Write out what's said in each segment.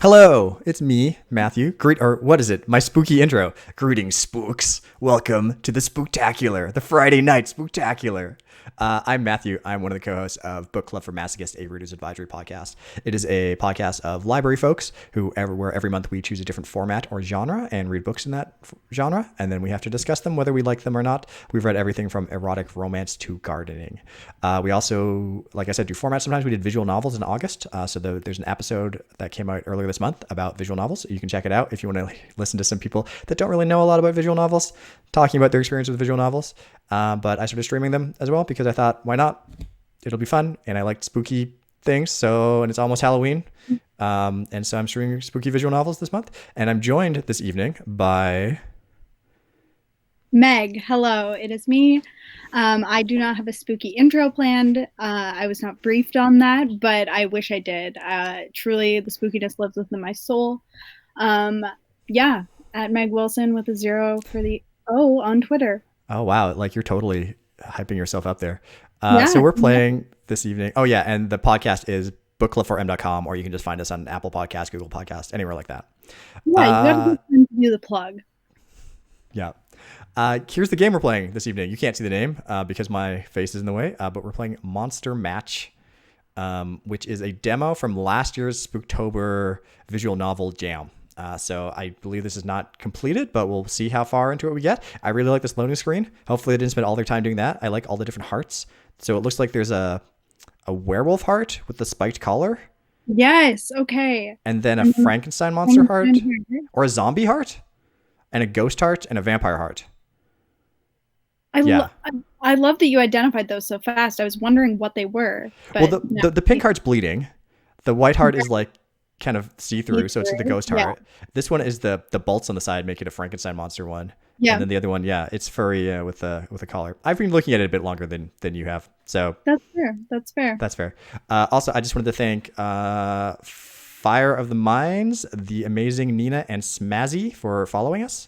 Hello, it's me, Matthew. What is it? My spooky intro. Greetings, spooks. Welcome to the Spooktacular, the Friday Night Spooktacular. I'm Matthew. I'm one of the co-hosts of Book Club for Masochists, a Reader's Advisory podcast. It is a podcast of library folks where every month we choose a different format or genre and read books in that genre, and then we have to discuss them whether we like them or not. We've read everything from erotic romance to gardening. We also, like I said, do formats. Sometimes we did visual novels in August. There's an episode that came out earlier this month about visual novels. You can check it out if you want to listen to some people that don't really know a lot about visual novels talking about their experience with visual novels. But I started streaming them as well because I thought, why not? It'll be fun. And I liked spooky things. And it's almost Halloween. And so I'm streaming spooky visual novels this month. And I'm joined this evening by Meg. Hello, it is me. I do not have a spooky intro planned. I was not briefed on that, but I wish I did. Truly, the spookiness lives within my soul. At Meg Wilson with a 0 for the O on Twitter. Oh, wow. Like you're totally hyping yourself up there. So we're playing this evening. Oh, yeah. And the podcast is bookclub4m.com, or you can just find us on Apple Podcasts, Google Podcasts, anywhere like that. Yeah, you have to do the plug. Yeah. Here's the game we're playing this evening. You can't see the name because my face is in the way, but we're playing Monster Match, which is a demo from last year's Spooktober visual novel jam. So I believe this is not completed, but we'll see how far into it we get. I really like this loading screen. Hopefully they didn't spend all their time doing that. I like all the different hearts. So it looks like there's a werewolf heart with the spiked collar. Yes, okay. And then a Frankenstein monster heart, or a zombie heart, and a ghost heart, and a vampire heart. I love that you identified those so fast. I was wondering what they were. But well, the pink heart's bleeding. The white heart is like kind of see-through, so it's the ghost heart. This one is the bolts on the side make it a Frankenstein monster one. Yeah. And then the other one, it's furry with a collar. I've been looking at it a bit longer than you have. So That's fair. Also, I just wanted to thank Fire of the Minds, the amazing Nina, and Smazzy for following us.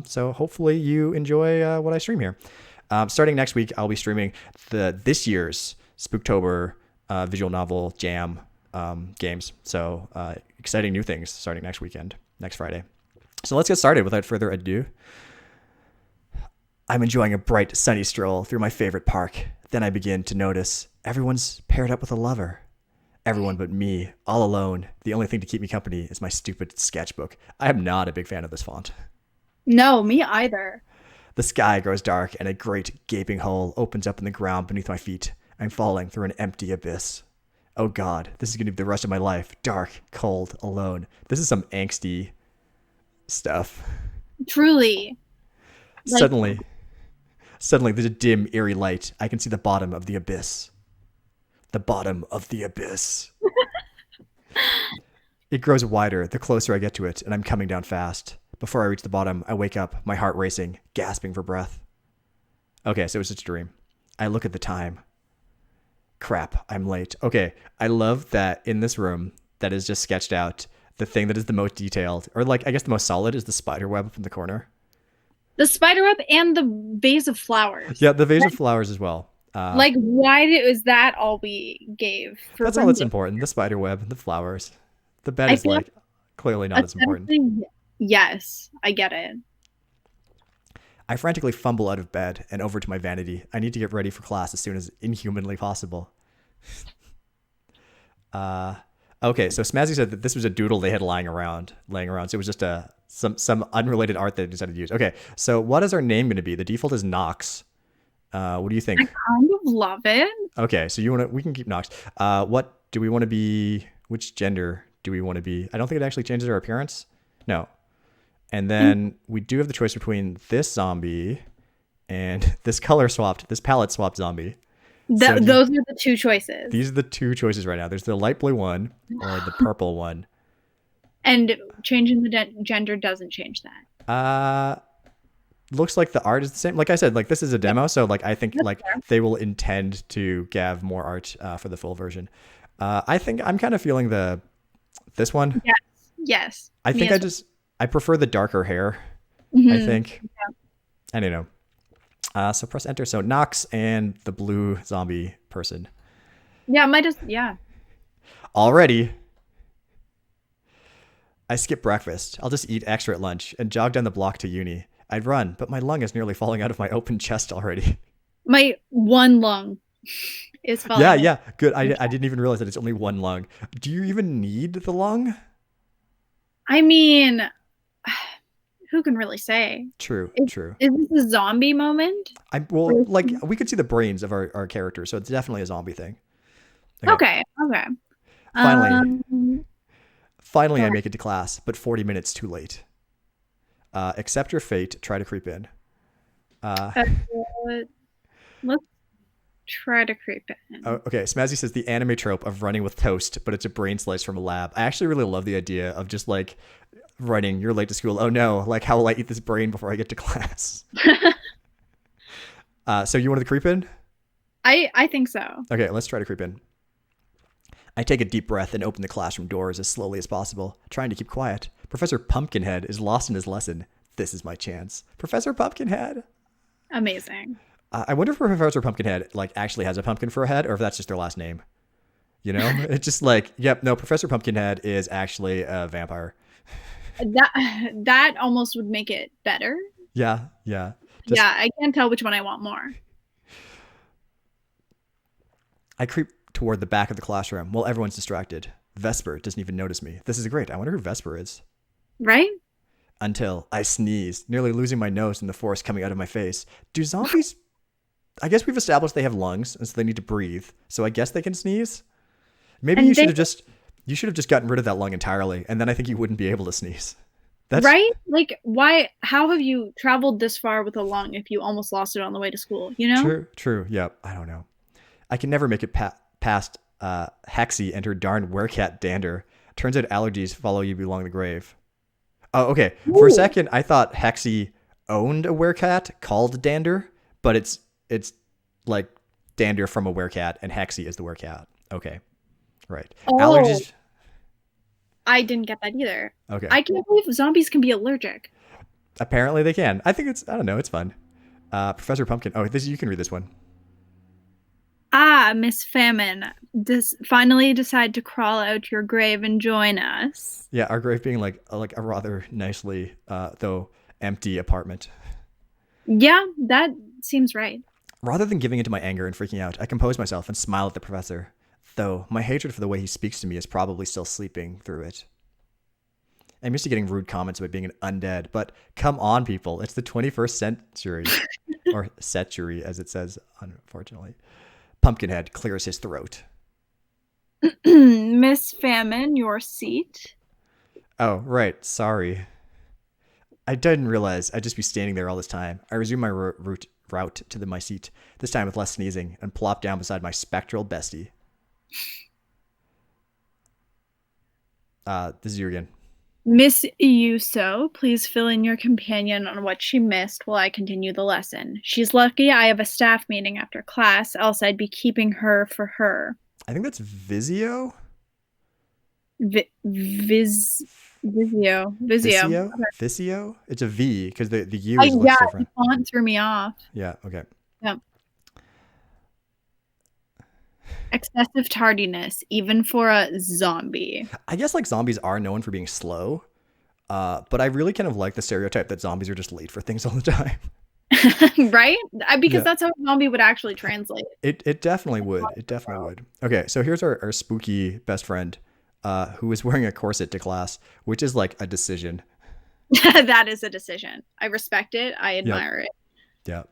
So hopefully you enjoy what I stream here. Starting next week, I'll be streaming this year's Spooktober visual novel jam games. So exciting new things starting next Friday. So let's get started without further ado. I'm enjoying a bright, sunny stroll through my favorite park. Then I begin to notice everyone's paired up with a lover. Everyone but me, all alone. The only thing to keep me company is my stupid sketchbook. I am not a big fan of this font. No, me either. The sky grows dark and a great gaping hole opens up in the ground beneath my feet. I'm falling through an empty abyss. Oh God, this is going to be the rest of my life. Dark, cold, alone. This is some angsty stuff. Truly. Suddenly, there's a dim, eerie light. I can see the bottom of the abyss. The bottom of the abyss. It grows wider the closer I get to it, and I'm coming down fast. Before I reach the bottom, I wake up, my heart racing, gasping for breath. Okay, so it was just a dream. I look at the time. Crap, I'm late. Okay, I love that in this room that is just sketched out, the thing that is the most detailed, or like, I guess the most solid is the spider web up in the corner. The spider web and the vase of flowers. Yeah, the vase of flowers as well. Was that all we gave? That's all that's important. The spider web, the flowers. The bed is clearly not as important. Yes, I get it. I frantically fumble out of bed and over to my vanity. I need to get ready for class as soon as inhumanly possible. Okay, so Smazzy said that this was a doodle they had laying around. So it was just some unrelated art that they decided to use. Okay, so what is our name going to be? The default is Nox. What do you think? I kind of love it. Okay, so we can keep Nox. What do we want to be? Which gender do we want to be? I don't think it actually changes our appearance. No. And then we do have the choice between this zombie and this palette swapped zombie. Those are the two choices. These are the two choices right now. There's the light blue one or the purple one. And changing the gender doesn't change that. Looks like the art is the same. Like I said, like this is a demo, so like I think they will intend to have more art for the full version. I think I'm kind of feeling this one. Yes. I think I prefer the darker hair. I think. Yeah. I don't know. So press enter. So Nox and the blue zombie person. Yeah, Already. I skip breakfast. I'll just eat extra at lunch and jog down the block to uni. I'd run, but my lung is nearly falling out of my open chest already. My one lung is falling Yeah, out. yeah, good. I didn't even realize that it's only one lung. Do you even need the lung? I mean, who can really say? True, Is, true. is this a zombie moment? Well, like we could see the brains of our characters, so it's definitely a zombie thing. Okay. Okay, okay. Finally, Um, finally, go I ahead. make it to class, but 40 minutes too late. Accept your fate. Try to creep in. Uh, Uh, let's try to creep in. okay, Smazzy says the anime trope of running with toast, but it's a brain slice from a lab. I actually really love the idea of just like running. You're late to school. Oh no! Like how will I eat this brain before I get to class? So you wanted to creep in? I think so. Okay, let's try to creep in. I take a deep breath and open the classroom doors as slowly as possible, trying to keep quiet. Professor Pumpkinhead is lost in his lesson. This is my chance. Professor Pumpkinhead. Amazing. I wonder if Professor Pumpkinhead like actually has a pumpkin for a head, or if that's just their last name. You know, it's just like, yep, no, Professor Pumpkinhead is actually a vampire. That almost would make it better. Yeah, yeah. Just Yeah, I can't tell which one I want more. I creep toward the back of the classroom while everyone's distracted. Vesper doesn't even notice me. This is great. I wonder who Vesper is. Right? Until I sneeze, nearly losing my nose and the force coming out of my face. Do zombies? I guess we've established they have lungs, and so they need to breathe. So I guess they can sneeze. Maybe And you they, should have just gotten rid of that lung entirely, and then I think you wouldn't be able to sneeze. That's right? Like, why? How have you traveled this far with a lung if you almost lost it on the way to school? You know? true. True. Yep. I don't know. I can never make it past Hexy and her darn werecat dander. Turns out allergies follow you along the grave. Oh, okay. For a Ooh. second, I thought Hexy owned a werecat called Dander, but it's like Dander from a werecat, and Hexy is the werecat. Okay, right. Oh, Allergies. I didn't get that either. Okay. I can't believe zombies can be allergic. Apparently they can. I think I don't know. It's fun. Professor Pumpkin. Oh, you can read this one. Ah, Miss Famine, finally decide to crawl out your grave and join us. Yeah, our grave being like a rather nicely though empty apartment. Yeah, that seems right. Rather than giving into my anger and freaking out, I compose myself and smile at the professor. Though my hatred for the way he speaks to me is probably still sleeping through it. I'm used to getting rude comments about being an undead, but come on, people. It's the 21st century. Or century, as it says, unfortunately. Pumpkinhead clears his throat. Miss Famine, your seat. Oh, right. Sorry. I didn't realize I'd just be standing there all this time. I resume my route to my seat, this time with less sneezing, and plop down beside my spectral bestie. This is you again. Miss Yuso, please fill in your companion on what she missed while I continue the lesson. She's lucky I have a staff meeting after class, else I'd be keeping her for her. I think that's Vizio. Vizio. Visio? Okay. Visio? It's a V because the U is looks Yeah, different. the font threw me off. Yeah, okay. Yeah. Excessive tardiness, even for a zombie. I guess like zombies are known for being slow, but I really kind of like the stereotype that zombies are just late for things all the time. Right? Because Yeah. that's how a zombie would actually translate. It definitely would. It definitely would. Okay, so here's our spooky best friend who is wearing a corset to class, which is like a decision. That is a decision. I respect it. I admire it. Yeah.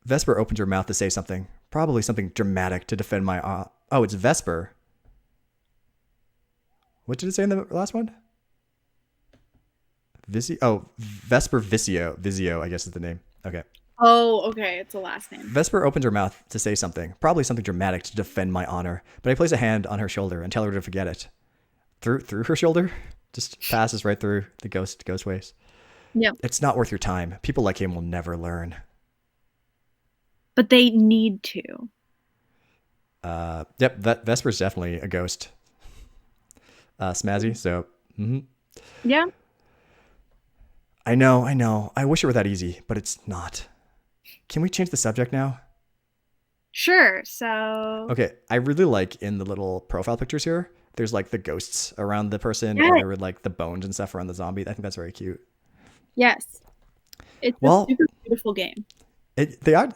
Vesper opens her mouth to say something, probably something dramatic to defend my. Oh, it's Vesper. What did it say in the last one? Vesper Visio. Visio, I guess is the name. Okay. Oh, okay. It's a last name. Vesper opens her mouth to say something, probably something dramatic to defend my honor, but I place a hand on her shoulder and tell her to forget it. Through her shoulder? Just passes right through the ghost ways. Yep. It's not worth your time. People like him will never learn. But they need to. Yep, Vesper's definitely a ghost. Smazzy, so Yeah. I know. I wish it were that easy, but it's not. Can we change the subject now? Sure. So Okay, I really like in the little profile pictures here, There's like the ghosts around the person, and Yeah. there were like the bones and stuff around the zombie. I think that's very cute. Yes. It's a Well, super beautiful game. they are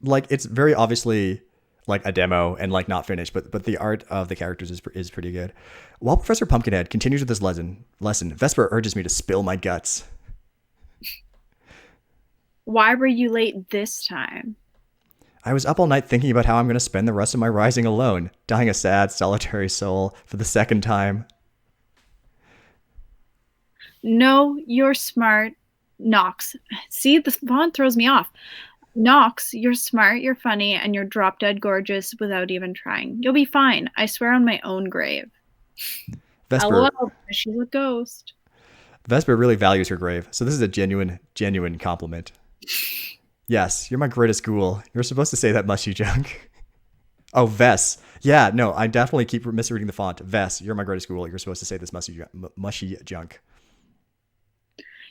like, it's very obviously like a demo and like not finished, but the art of the characters is pretty good. While Professor Pumpkinhead continues with this lesson, Vesper urges me to spill my guts. Why were you late this time? I was up all night thinking about how I'm going to spend the rest of my rising alone, dying a sad, solitary soul for the second time. No, you're smart. Nox. See, the font throws me off. Nox, you're smart, you're funny, and you're drop dead gorgeous without even trying. You'll be fine. I swear on my own grave. Vesper LOL, she's a ghost. Vesper really values her grave, so this is a genuine compliment. Yes, you're my greatest ghoul. You're supposed to say that mushy junk. Oh, Ves. Yeah, no, I definitely keep misreading the font. Ves, you're my greatest ghoul. You're supposed to say this mushy junk.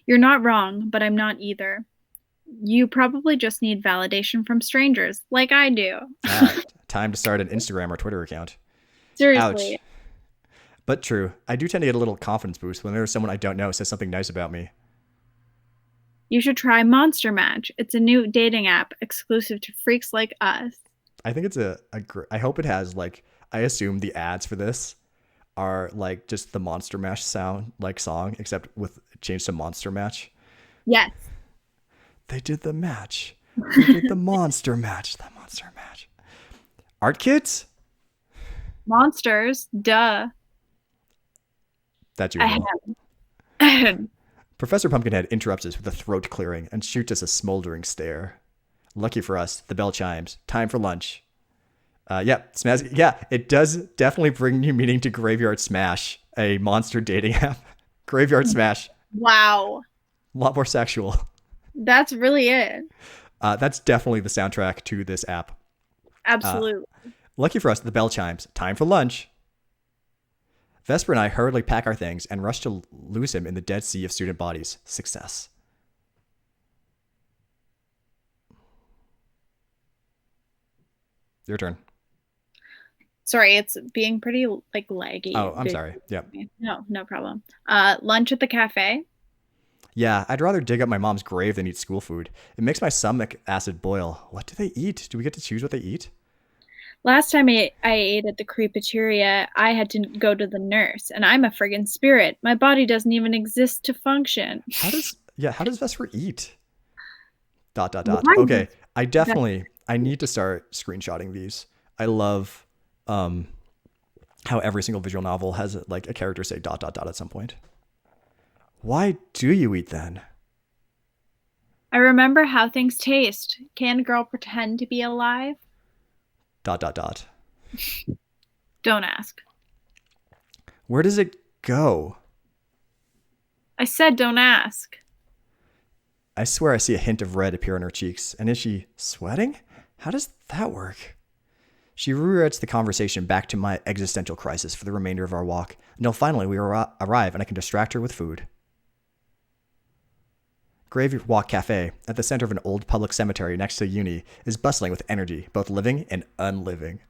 You're not wrong, but I'm not either. You probably just need validation from strangers, like I do. Time to start an Instagram or Twitter account. Seriously. Ouch. But true, I do tend to get a little confidence boost whenever someone I don't know says something nice about me. You should try Monster Match. It's a new dating app exclusive to freaks like us. I think it's I hope it has like, I assume the ads for this are like just the Monster Mash sound, like song, except with changed to Monster Match. Yes. They did the match. They did the monster match. The monster match. Art kits? Monsters. Duh. That's usual. Professor Pumpkinhead interrupts us with a throat clearing and shoots us a smoldering stare. Lucky for us, the bell chimes. Time for lunch. Smaz. Yeah, it does definitely bring you meaning to Graveyard Smash, a monster dating app. Graveyard Smash. Wow. A lot more sexual. That's really it. That's definitely the soundtrack to this app. Absolutely. Lucky for us, the bell chimes. Time for lunch. Vesper and I hurriedly pack our things and rush to lose him in the dead sea of student bodies. Success. Your turn. Sorry, it's being pretty like laggy. Oh, I'm sorry. Yeah. No problem. Lunch at the cafe. Yeah, I'd rather dig up my mom's grave than eat school food. It makes my stomach acid boil. What do they eat? Do we get to choose what they eat? Last time I ate at the creepateria, I had to go to the nurse, and I'm a friggin' spirit. My body doesn't even exist to function. How does Vesper eat? ... Why? Okay, I need to start screenshotting these. I love how every single visual novel has like a character say ... at some point. Why do you eat then? I remember how things taste. Can a girl pretend to be alive? ... Don't ask. Where does it go? I said don't ask. I swear I see a hint of red appear on her cheeks. And is she sweating? How does that work? She rewrites the conversation back to my existential crisis for the remainder of our walk, until finally we arrive and I can distract her with food. Grave Walk Cafe, at the center of an old public cemetery next to uni, is bustling with energy, both living and unliving.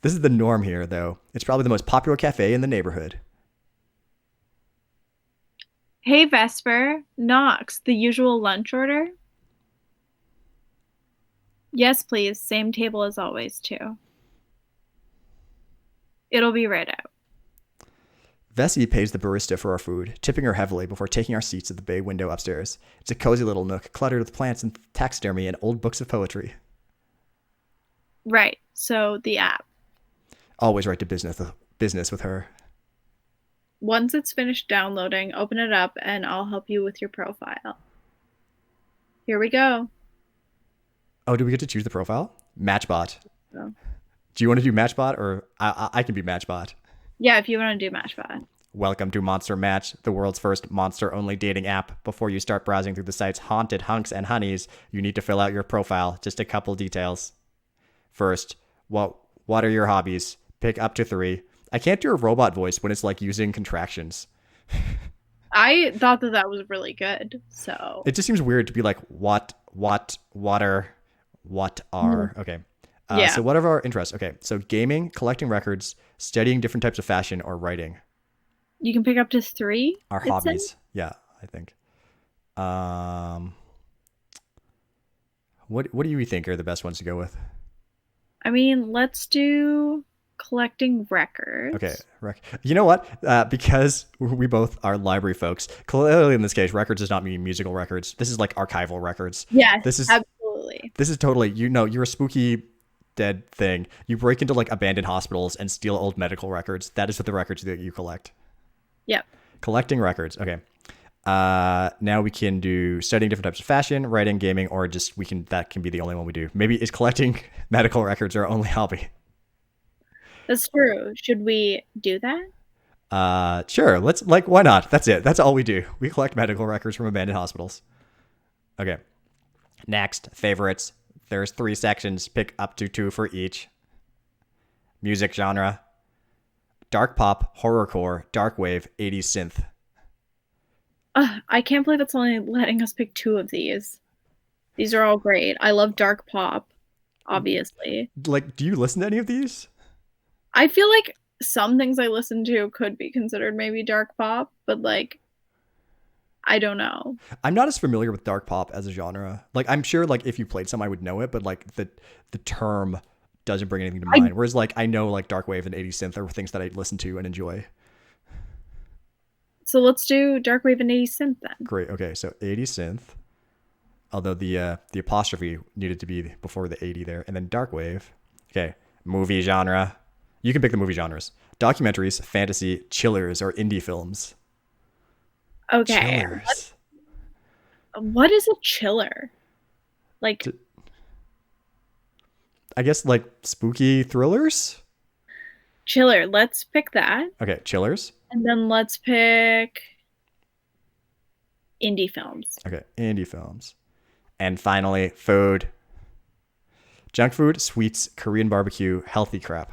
This is the norm here, though. It's probably the most popular cafe in the neighborhood. Hey, Vesper. Knox, the usual lunch order? Yes, please. Same table as always, too. It'll be right out. Vessie pays the barista for our food, tipping her heavily before taking our seats at the bay window upstairs. It's a cozy little nook, cluttered with plants and taxidermy and old books of poetry. Right. So the app. Always right to business with her. Once it's finished downloading, open it up and I'll help you with your profile. Here we go. Oh, do we get to choose the profile? Matchbot. Oh. Do you want to do Matchbot, or I can be Matchbot? Yeah, if you want to do Matchbot. Welcome to Monster Match, the world's first monster-only dating app. Before you start browsing through the site's haunted hunks and honeys, you need to fill out your profile. Just a couple details. First, what are your hobbies? Pick up to 3. I can't do a robot voice when it's like using contractions. I thought that was really good. So it just seems weird to be like, what are. Okay. Yeah. So what are our interests? Okay, so gaming, collecting records, studying different types of fashion, or writing. You can pick up to 3, Our it says. hobbies. Yeah, I think. Um, what do you think are the best ones to go with? I mean, let's do collecting Okay, records. you know what? Because we both are library folks. Clearly, in this case, records does not mean musical records. This is like archival records. Yes, This is absolutely. this is totally you're a spooky dead thing. You break into like abandoned hospitals and steal old medical records. That is what the records that you collect. Yep. Collecting records. Okay. Now we can do studying different types of fashion, writing, gaming, or just that can be the only one we do. Maybe is collecting medical records our only hobby. That's true. Should we do that? Sure. Let's why not? That's it. That's all we do. We collect medical records from abandoned hospitals. Okay. Next, favorites. There's 3 sections. Pick up to 2 for each. Music genre: dark pop, horrorcore, dark wave, 80s synth. I can't believe it's only letting us pick 2 of these. These are all great. I love dark pop, obviously. Like, do you listen to any of these? I feel like some things I listen to could be considered maybe dark pop, but like I don't know. I'm not as familiar with dark pop as a genre. Like, I'm sure like if you played some, I would know it, but like the term doesn't bring anything to I mind. Whereas like I know like dark wave and 80s synth are things that I listen to and enjoy. So let's do dark wave and 80s synth then. Great. Okay, so 80s synth. Although the apostrophe needed to be before the 80 there, and then dark wave. Okay, movie genre. You can pick the movie genres: documentaries, fantasy, chillers, or indie films. Okay. Chillers. What is a chiller? Like I guess like spooky thrillers. chiller, let's pick that. Okay, chillers. And then let's pick indie films. Okay, indie films. And finally, food. Junk food, sweets, Korean barbecue, healthy crap.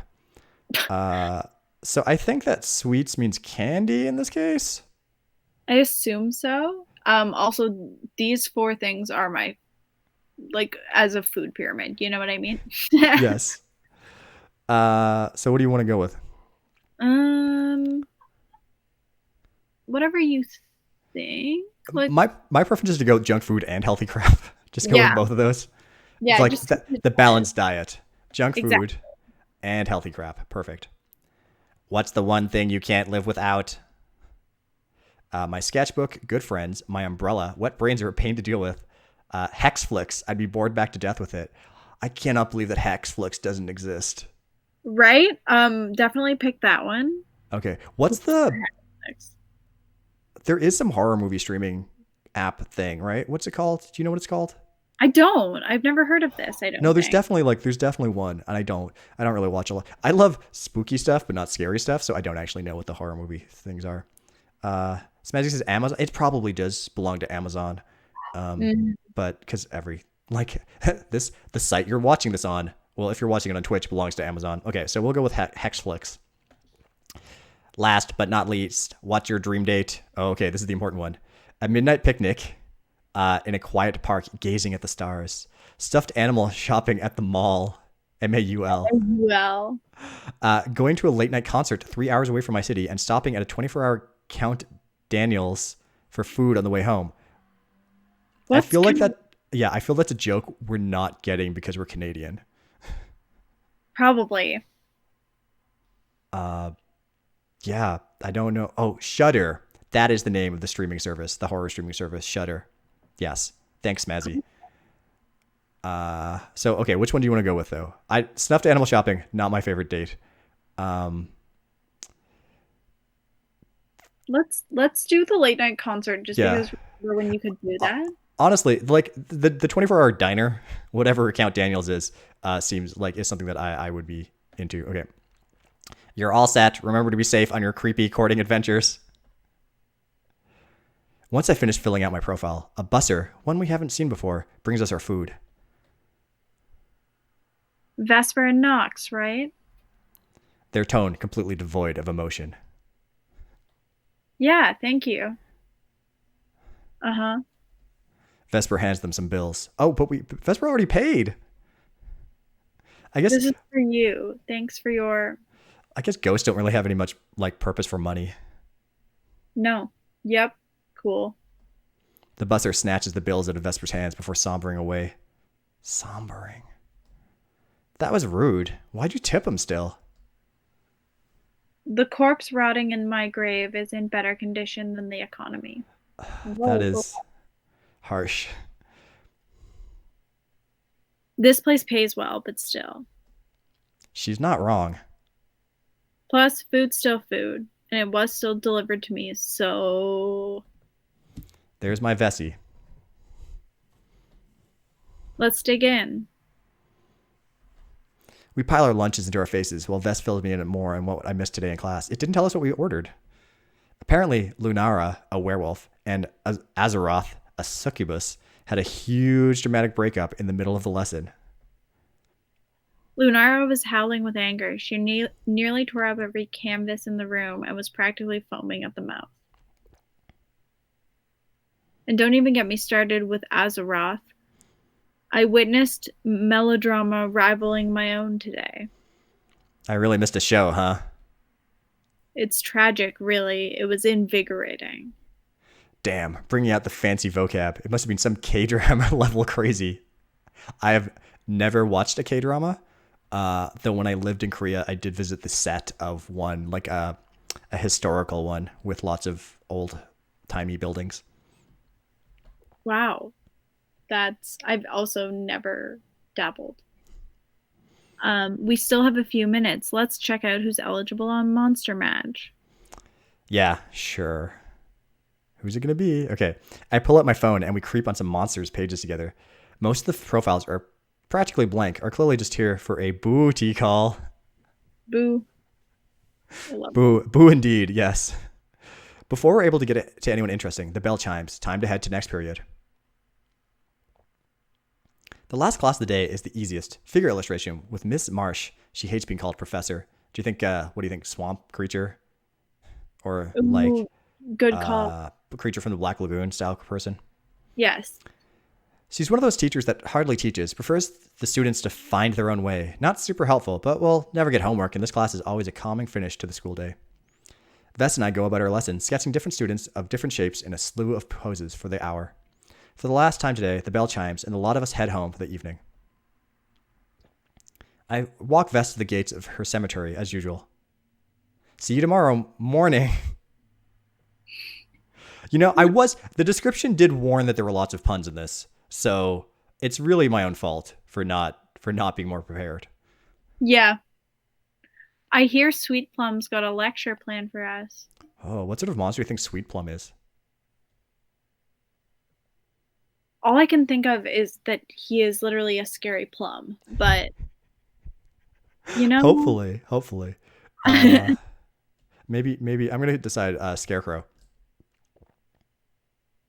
So I think that sweets means candy in this case. I assume so. Also these 4 things are my like as a food pyramid, you know what I mean? Yes. So what do you want to go with? Um whatever you think. Like My preference is to go junk food and healthy crap. Just go with yeah. both of those. It's Yeah, like just the balanced diet. Junk exactly. food and healthy crap. Perfect. What's the one thing you can't live without? My sketchbook, good friends, my umbrella, wet brains are a pain to deal with. Hexflix, I'd be bored back to death with it. I cannot believe that Hexflix doesn't exist. Right? Definitely pick that one. Okay, there is some horror movie streaming app thing, right? What's it called? Do you know what it's called? I don't. I've never heard of this, I No, don't there's think. definitely one, and I don't really watch a lot. I love spooky stuff, but not scary stuff, so I don't actually know what the horror movie things are. Smazy says Amazon. It probably does belong to Amazon, Mhm. but because like the site you're watching this on, well, if you're watching it on Twitch, belongs to Amazon. Okay, so we'll go with Hexflix. Last but not least, what's your dream date? Oh, okay, this is the important one. A midnight picnic in a quiet park gazing at the stars. Stuffed animal shopping at the mall. MAUL. Well, Going to a late night concert 3 hours away from my city and stopping at a 24-hour Count Daniels for food on the way home. I what's feel like that. Yeah, I feel that's a joke we're not getting because we're Canadian. probably. Yeah, I don't know. Oh, Shudder. That is the name of the streaming service, the horror streaming service, Shudder. Yes. Thanks, Mazzy. So okay, which one do you want to go with though? I Snuffed animal shopping, not my favorite date. Um, Let's do the late night concert just yeah. because remember when you could do that? Honestly, like the 24-hour diner, whatever Count Daniels seems like is something that I would be into. Okay. You're all set. Remember to be safe on your creepy courting adventures. Once I finish filling out my profile, a busser, one we haven't seen before, brings us our food. Vesper and Nox, right? Their tone completely devoid of emotion. Yeah, thank you. Uh-huh. Vesper hands them some bills. Oh, but Vesper already paid. I guess This is for you. Thanks for your I guess ghosts don't really have any much like purpose for money. no. Yep. Cool. The busser snatches the bills out of Vesper's hands before sombering away. Sombering. That was rude. Why'd you tip him still? The corpse rotting in my grave is in better condition than the economy. That Whoa. is harsh. This place pays well, but still. She's not wrong. Plus, food's still food, and it was still delivered to me, so There's my Vessie. let's dig in. We pile our lunches into our faces while Vess fills me in more on what I missed today in class. It didn't tell us what we ordered. Apparently, Lunara, a werewolf, and Azeroth, a succubus, had a huge dramatic breakup in the middle of the lesson. Lunara was howling with anger. She nearly tore up every canvas in the room and was practically foaming at the mouth. And don't even get me started with Azeroth. I witnessed melodrama rivaling my own today. I really missed a show, huh? It's tragic, really. It was invigorating. Damn, bringing out the fancy vocab. It must have been some K-drama level crazy. I have never watched a K-drama, though when I lived in Korea, I did visit the set of one, like a historical one with lots of old-timey buildings. Wow. I've also never dabbled. We still have a few minutes. Let's check out who's eligible on Monster Match. Yeah, sure. Who's it going to be? Okay. I pull out my phone and we creep on some monsters pages together. Most of the profiles are practically blank, are clearly just here for a booty call. Boo. Boo. Boo indeed, yes. Before we're able to get it to anyone interesting, the bell chimes. Time to head to next period. The last class of the day is the easiest. Figure illustration with Miss Marsh. She hates being called professor. Do you think, what do you think, swamp creature? Or like good call. Creature from the Black Lagoon style person? Yes. She's one of those teachers that hardly teaches, prefers the students to find their own way. Not super helpful, but we'll never get homework, and this class is always a calming finish to the school day. Vess and I go about our lesson, sketching different students of different shapes in a slew of poses for the hour. For the last time today, the bell chimes, and a lot of us head home for the evening. I walk Vess to the gates of her cemetery, as usual. See you tomorrow morning. You know, the description did warn that there were lots of puns in this, so it's really my own fault for not being more prepared. Yeah. I hear Sweet Plum's got a lecture planned for us. Oh, what sort of monster do you think Sweet Plum is? All I can think of is that he is literally a scary plum, but you know, Hopefully. Maybe I'm going to decide Scarecrow.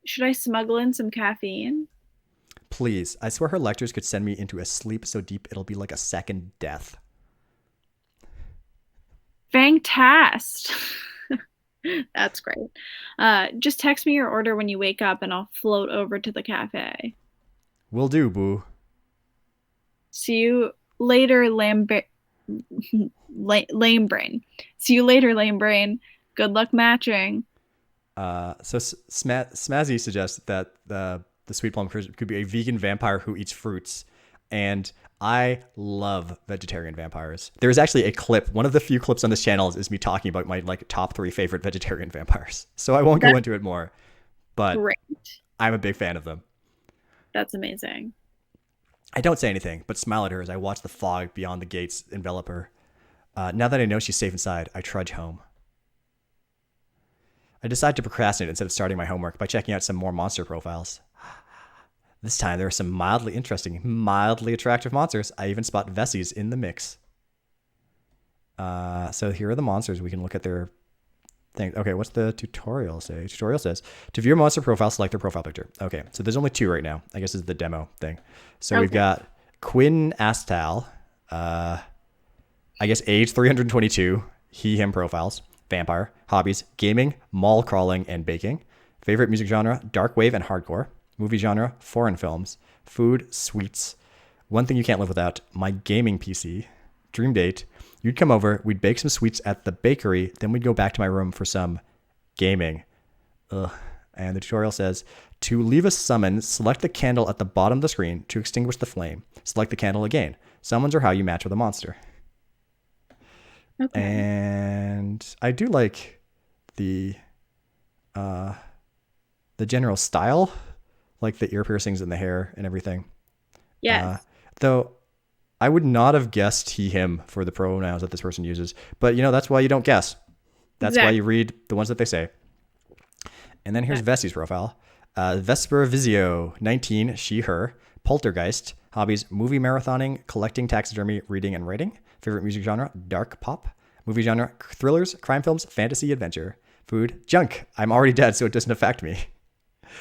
Should I smuggle in some caffeine? Please. I swear her lectures could send me into a sleep so deep it'll be like a second death. Fantastic. That's great. Just text me your order when you wake up and I'll float over to the cafe. Will do, boo. See you later, lame brain. See you later, lame brain. Good luck matching. So Smazzy suggests that the Sweet Plum could be a vegan vampire who eats fruits, and I love vegetarian vampires. There is actually a clip. One of the few clips on this channel is me talking about my top 3 favorite vegetarian vampires. So I won't go into it more, but great. I'm a big fan of them. That's amazing. I don't say anything, but smile at her as I watch the fog beyond the gates envelop her. Now that I know she's safe inside, I trudge home. I decide to procrastinate instead of starting my homework by checking out some more monster profiles. This time there are some mildly interesting, mildly attractive monsters. I even spot Vessies in the mix. So here are the monsters. We can look at their things. Okay, what's the tutorial say? Tutorial says, to view a monster profile, select their profile picture. Okay, so there's only 2 right now. I guess this is the demo thing. So We've got Quinn Astal. I guess age 322. He, him profiles. Vampire. Hobbies, gaming, mall crawling, and baking. Favorite music genre, dark wave and hardcore. Movie genre, foreign films. Food, sweets. One thing you can't live without, my gaming PC. Dream date. You'd come over, we'd bake some sweets at the bakery, then we'd go back to my room for some gaming. Ugh. And the tutorial says, to leave a summon, select the candle at the bottom of the screen to extinguish the flame. Select the candle again. Summons are how you match with a monster. Okay. And I do like the general style, like the ear piercings and the hair and everything. Yes. Though I would not have guessed he, him for the pronouns that this person uses. But, that's why you don't guess. That's why you read the ones that they say. And then here's Vesi's profile. Vesper Vizio, 19, she, her. Poltergeist. Hobbies, movie marathoning, collecting taxidermy, reading, and writing. Favorite music genre, dark pop. Movie genre, thrillers, crime films, fantasy, adventure. Food, junk. I'm already dead, so it doesn't affect me.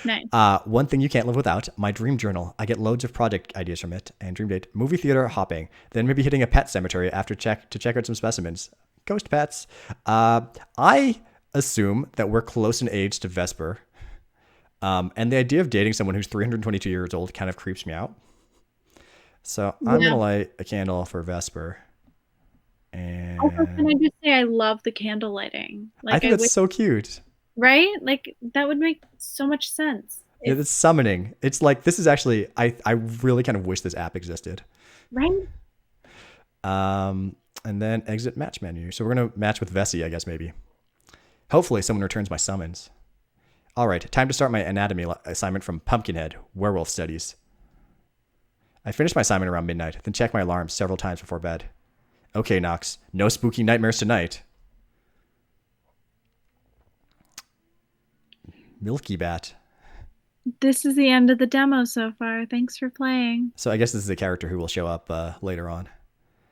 Nice. One thing you can't live without, my dream journal. I get loads of project ideas from it. And dream date, movie theater hopping. Then maybe hitting a pet cemetery to check out some specimens. Ghost pets. I assume that we're close in age to Vesper. And the idea of dating someone who's 322 years old kind of creeps me out. So I'm going to light a candle for Vesper. And also, can I just say I love the candle lighting? I think that's so cute. Right? Like, that would make so much sense. It's summoning. It's like, this is actually, I really kind of wish this app existed. Right? And then exit match menu. So we're going to match with Vesi, I guess, maybe. Hopefully someone returns my summons. All right, time to start my anatomy assignment from Pumpkinhead, Werewolf Studies. I finished my assignment around midnight, then checked my alarm several times before bed. Okay, Nox, no spooky nightmares tonight. Milky Bat. This is the end of the demo so far. Thanks for playing. So I guess this is a character who will show up later on.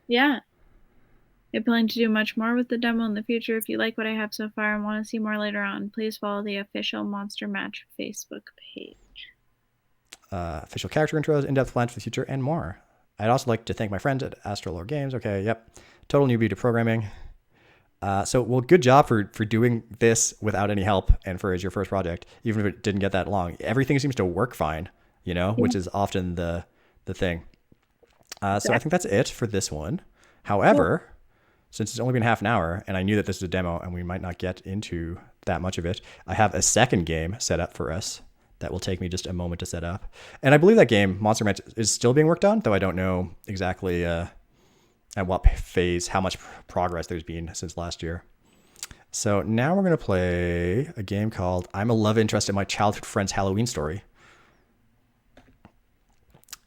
Yeah. I plan to do much more with the demo in the future. If you like what I have so far and want to see more later on, please follow the official Monster Match Facebook page. Official character intros, in-depth plans for the future, and more. I'd also like to thank my friends at Astrolore Games. Okay, yep. Total newbie to programming. Good job for doing this without any help and for as your first project, even if it didn't get that long. Everything seems to work fine, which is often the thing. So I think that's it for this one. However, since it's only been half an hour and I knew that this is a demo and we might not get into that much of it, I have a second game set up for us that will take me just a moment to set up. And I believe that game, Monster Match, is still being worked on, though I don't know exactly at what phase, how much progress there's been since last year. So now we're going to play a game called I'm a Love Interest in My Childhood Friend's Halloween Story.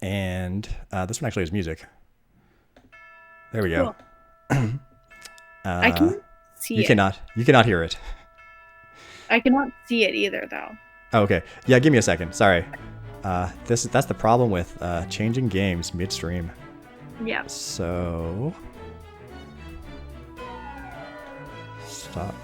And this one actually has music. There we go. Cool. I can see it. You cannot hear it. I cannot see it either, though. Oh, okay. Yeah, give me a second. Sorry. That's the problem with changing games midstream. Yeah. So stop.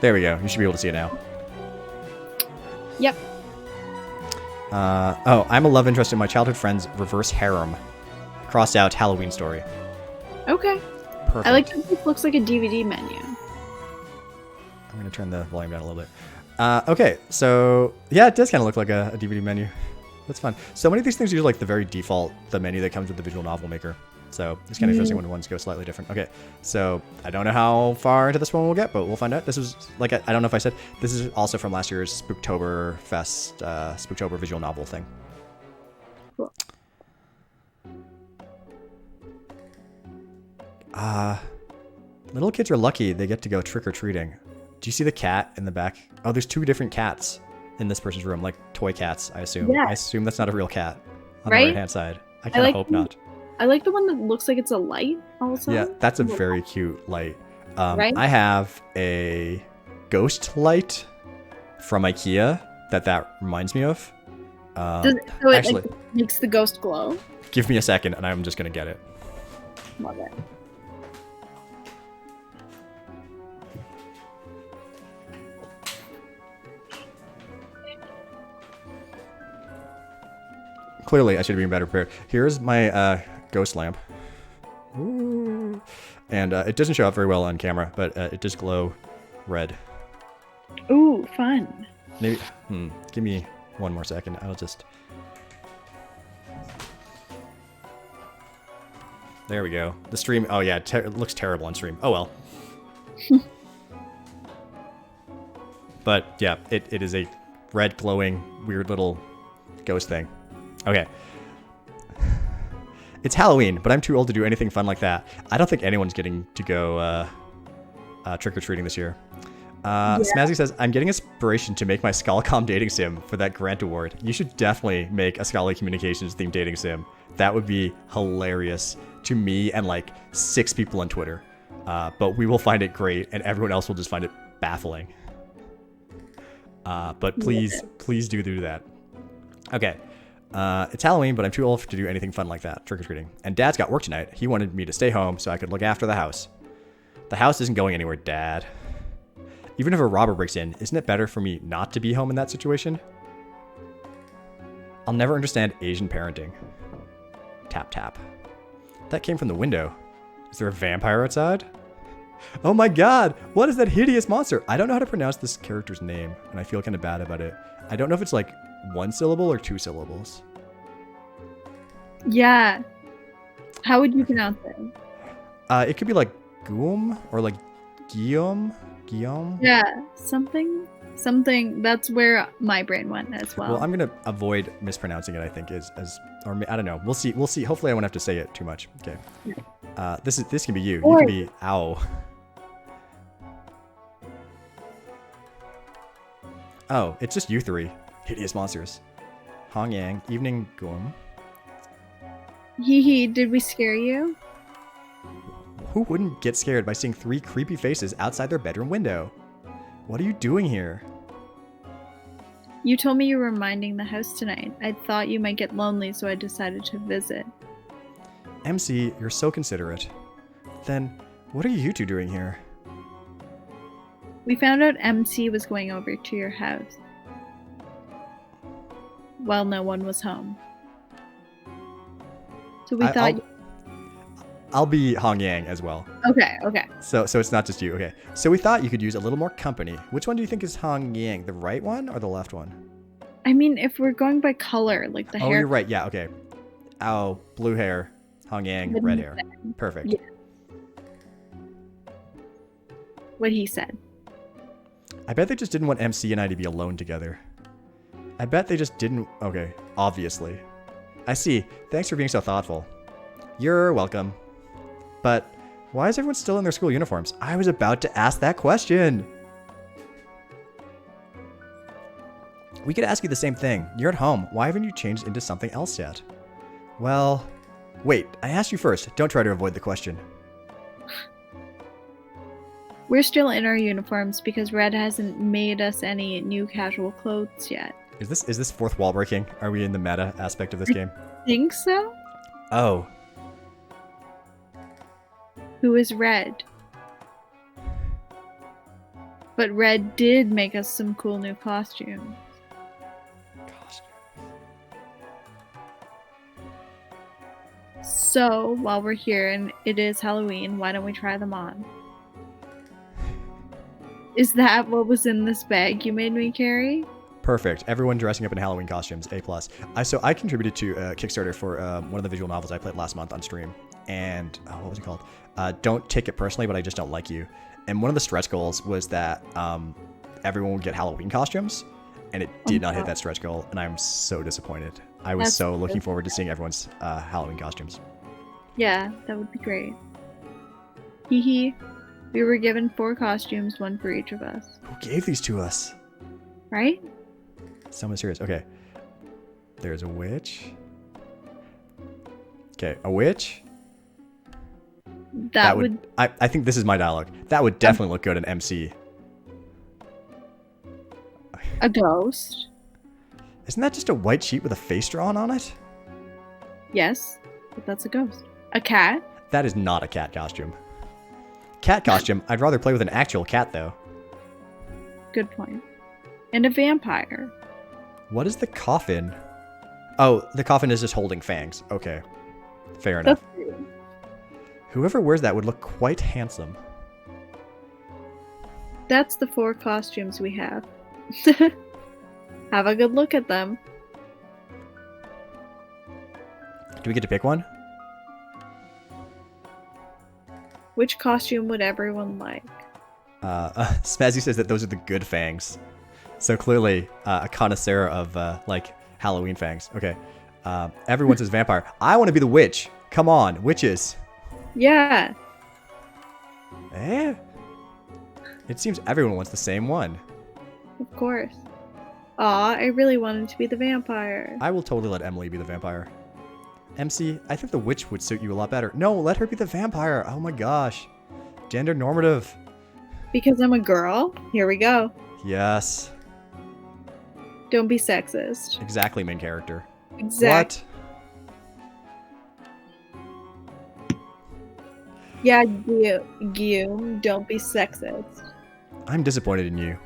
There we go. You should be able to see it now. Yep. I'm a love interest in my childhood friend's reverse harem. Crossed out Halloween story. Okay. Perfect. I like that it looks like a DVD menu. I'm going to turn the volume down a little bit. Okay, so yeah, it does kind of look like a DVD menu. That's fun. So many of these things use like the very default, the menu that comes with the Visual Novel Maker. So it's kind of interesting when ones go slightly different. Okay, so I don't know how far into this one we'll get, but we'll find out. This was like, I don't know if I said, this is also from last year's Spooktober Fest, Spooktober Visual Novel thing. Cool. Little kids are lucky they get to go trick-or-treating. Do you see the cat in the back? Oh, there's two different cats in this person's room, like toy cats, I assume. Yeah. I assume that's not a real cat on Right? the right-hand side. I kind of hope not. I like the one that looks like it's a light also. Yeah, that's a very cute light. Right? I have a ghost light from IKEA that reminds me of. So it actually, like, makes the ghost glow? give me a second and I'm just going to get it. Love it. Clearly, I should have been better prepared. Here's my ghost lamp. Ooh. And it doesn't show up very well on camera, but it does glow red. Ooh, fun. Maybe. Give me one more second. I'll just. There we go. The stream. Oh yeah, it looks terrible on stream. Oh well. But yeah, it is a red glowing weird little ghost thing. Okay. It's Halloween, but I'm too old to do anything fun like that. I don't think anyone's getting to go trick-or-treating this year. Smazzy says, I'm getting inspiration to make my Skullcom dating sim for that grant award. You should definitely make a Scholarly Communications themed dating sim. That would be hilarious to me and like 6 people on Twitter. But we will find it great, and everyone else will just find it baffling. But please do that. Okay. It's Halloween, but I'm too old to do anything fun like that, trick-or-treating. And Dad's got work tonight. He wanted me to stay home so I could look after the house. The house isn't going anywhere, Dad. Even if a robber breaks in, isn't it better for me not to be home in that situation? I'll never understand Asian parenting. Tap, tap. That came from the window. Is there a vampire outside? Oh my god! What is that hideous monster? I don't know how to pronounce this character's name, and I feel kind of bad about it. I don't know if it's like 1 syllable or 2 syllables. Yeah. How would you pronounce it? It could be like Guillaume or like Guillaume. Yeah, something. That's where my brain went as well. Well, I'm gonna avoid mispronouncing it. I think or I don't know. We'll see. Hopefully, I won't have to say it too much. Okay. This can be you. You can be ow. Oh, it's just you 3. Hideous monsters. Hong Yang, evening Guam. Hee, did we scare you? Who wouldn't get scared by seeing 3 creepy faces outside their bedroom window? What are you doing here? You told me you were minding the house tonight. I thought you might get lonely, so I decided to visit. MC, you're so considerate. Then, what are you 2 doing here? We found out MC was going over to your house. While no one was home. So we thought... I'll be Hong Yang as well. Okay. So it's not just you. Okay. So we thought you could use a little more company. Which one do you think is Hong Yang? The right one or the left one? I mean, if we're going by color, like the hair... Oh, you're right. Yeah, okay. Oh, blue hair. Hong Yang, red hair. Perfect. Yeah. What he said. I bet they just didn't want MC and I to be alone together. I bet they just didn't... Okay, obviously. I see. Thanks for being so thoughtful. You're welcome. But why is everyone still in their school uniforms? I was about to ask that question. We could ask you the same thing. You're at home. Why haven't you changed into something else yet? Well, wait. I asked you first. Don't try to avoid the question. We're still in our uniforms because Red hasn't made us any new casual clothes yet. Is this fourth wall breaking? Are we in the meta aspect of this game? Think so? Oh. Who is Red? But Red did make us some cool new costumes. So, while we're here and it is Halloween, why don't we try them on? Is that what was in this bag you made me carry? Perfect. Everyone dressing up in Halloween costumes. A+. I contributed to Kickstarter for one of the visual novels I played last month on stream. And, what was it called? Don't take it personally, but I just don't like you. And one of the stretch goals was that everyone would get Halloween costumes. And it did not hit that stretch goal. And I'm so disappointed. I was so looking forward to seeing everyone's Halloween costumes. Yeah, that would be great. Hee hee. We were given 4 costumes, 1 for each of us. Who gave these to us? Right? Someone serious. Okay. There's a witch. Okay, a witch. That would... I think this is my dialogue. That would definitely look good in MC. A ghost. Isn't that just a white sheet with a face drawn on it? Yes, but that's a ghost. A cat? That is not a cat costume. Cat costume? I'd rather play with an actual cat, though. Good point. And a vampire. What is the coffin? Oh, the coffin is just holding fangs. Okay. Fair enough. Whoever wears that would look quite handsome. That's the 4 costumes we have. Have a good look at them. Do we get to pick one? Which costume would everyone like? Smazzy says that those are the good fangs. So clearly a connoisseur of like Halloween fangs. Okay. Everyone says vampire. I want to be the witch. Come on, witches. Yeah. Eh? It seems everyone wants the same one. Of course. Aw, I really wanted to be the vampire. I will totally let Emily be the vampire. MC, I think the witch would suit you a lot better. No, let her be the vampire. Oh my gosh. Gender normative. Because I'm a girl? Here we go. Yes. Don't be sexist. Exactly, main character. Exact. What? Yeah, you. Don't be sexist. I'm disappointed in you.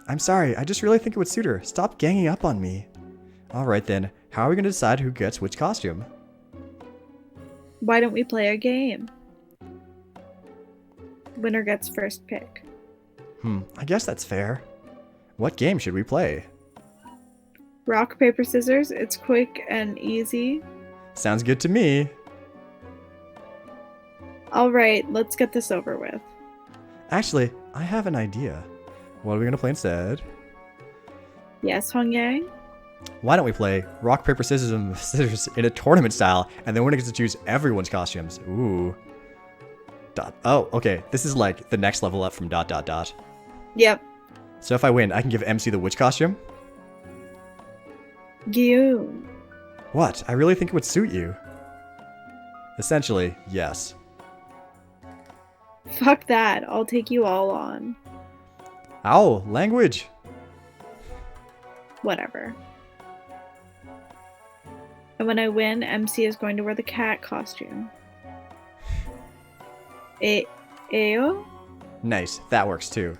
I'm sorry, I just really think it would suit her. Stop ganging up on me. Alright then, how are we going to decide who gets which costume? Why don't we play a game? Winner gets first pick. I guess that's fair. What game should we play? Rock, paper, scissors. It's quick and easy. Sounds good to me. Alright, let's get this over with. Actually, I have an idea. What are we going to play instead? Yes, Hong Yang? Why don't we play rock, paper, scissors in a tournament style, and then winner gets to choose everyone's costumes. Ooh. Oh, okay. This is like the next level up from ... Yep. So if I win, I can give MC the witch costume? Guillaume. What? I really think it would suit you. Essentially, yes. Fuck that. I'll take you all on. Ow, language. Whatever. And when I win, MC is going to wear the cat costume. Ayo? Nice, that works too.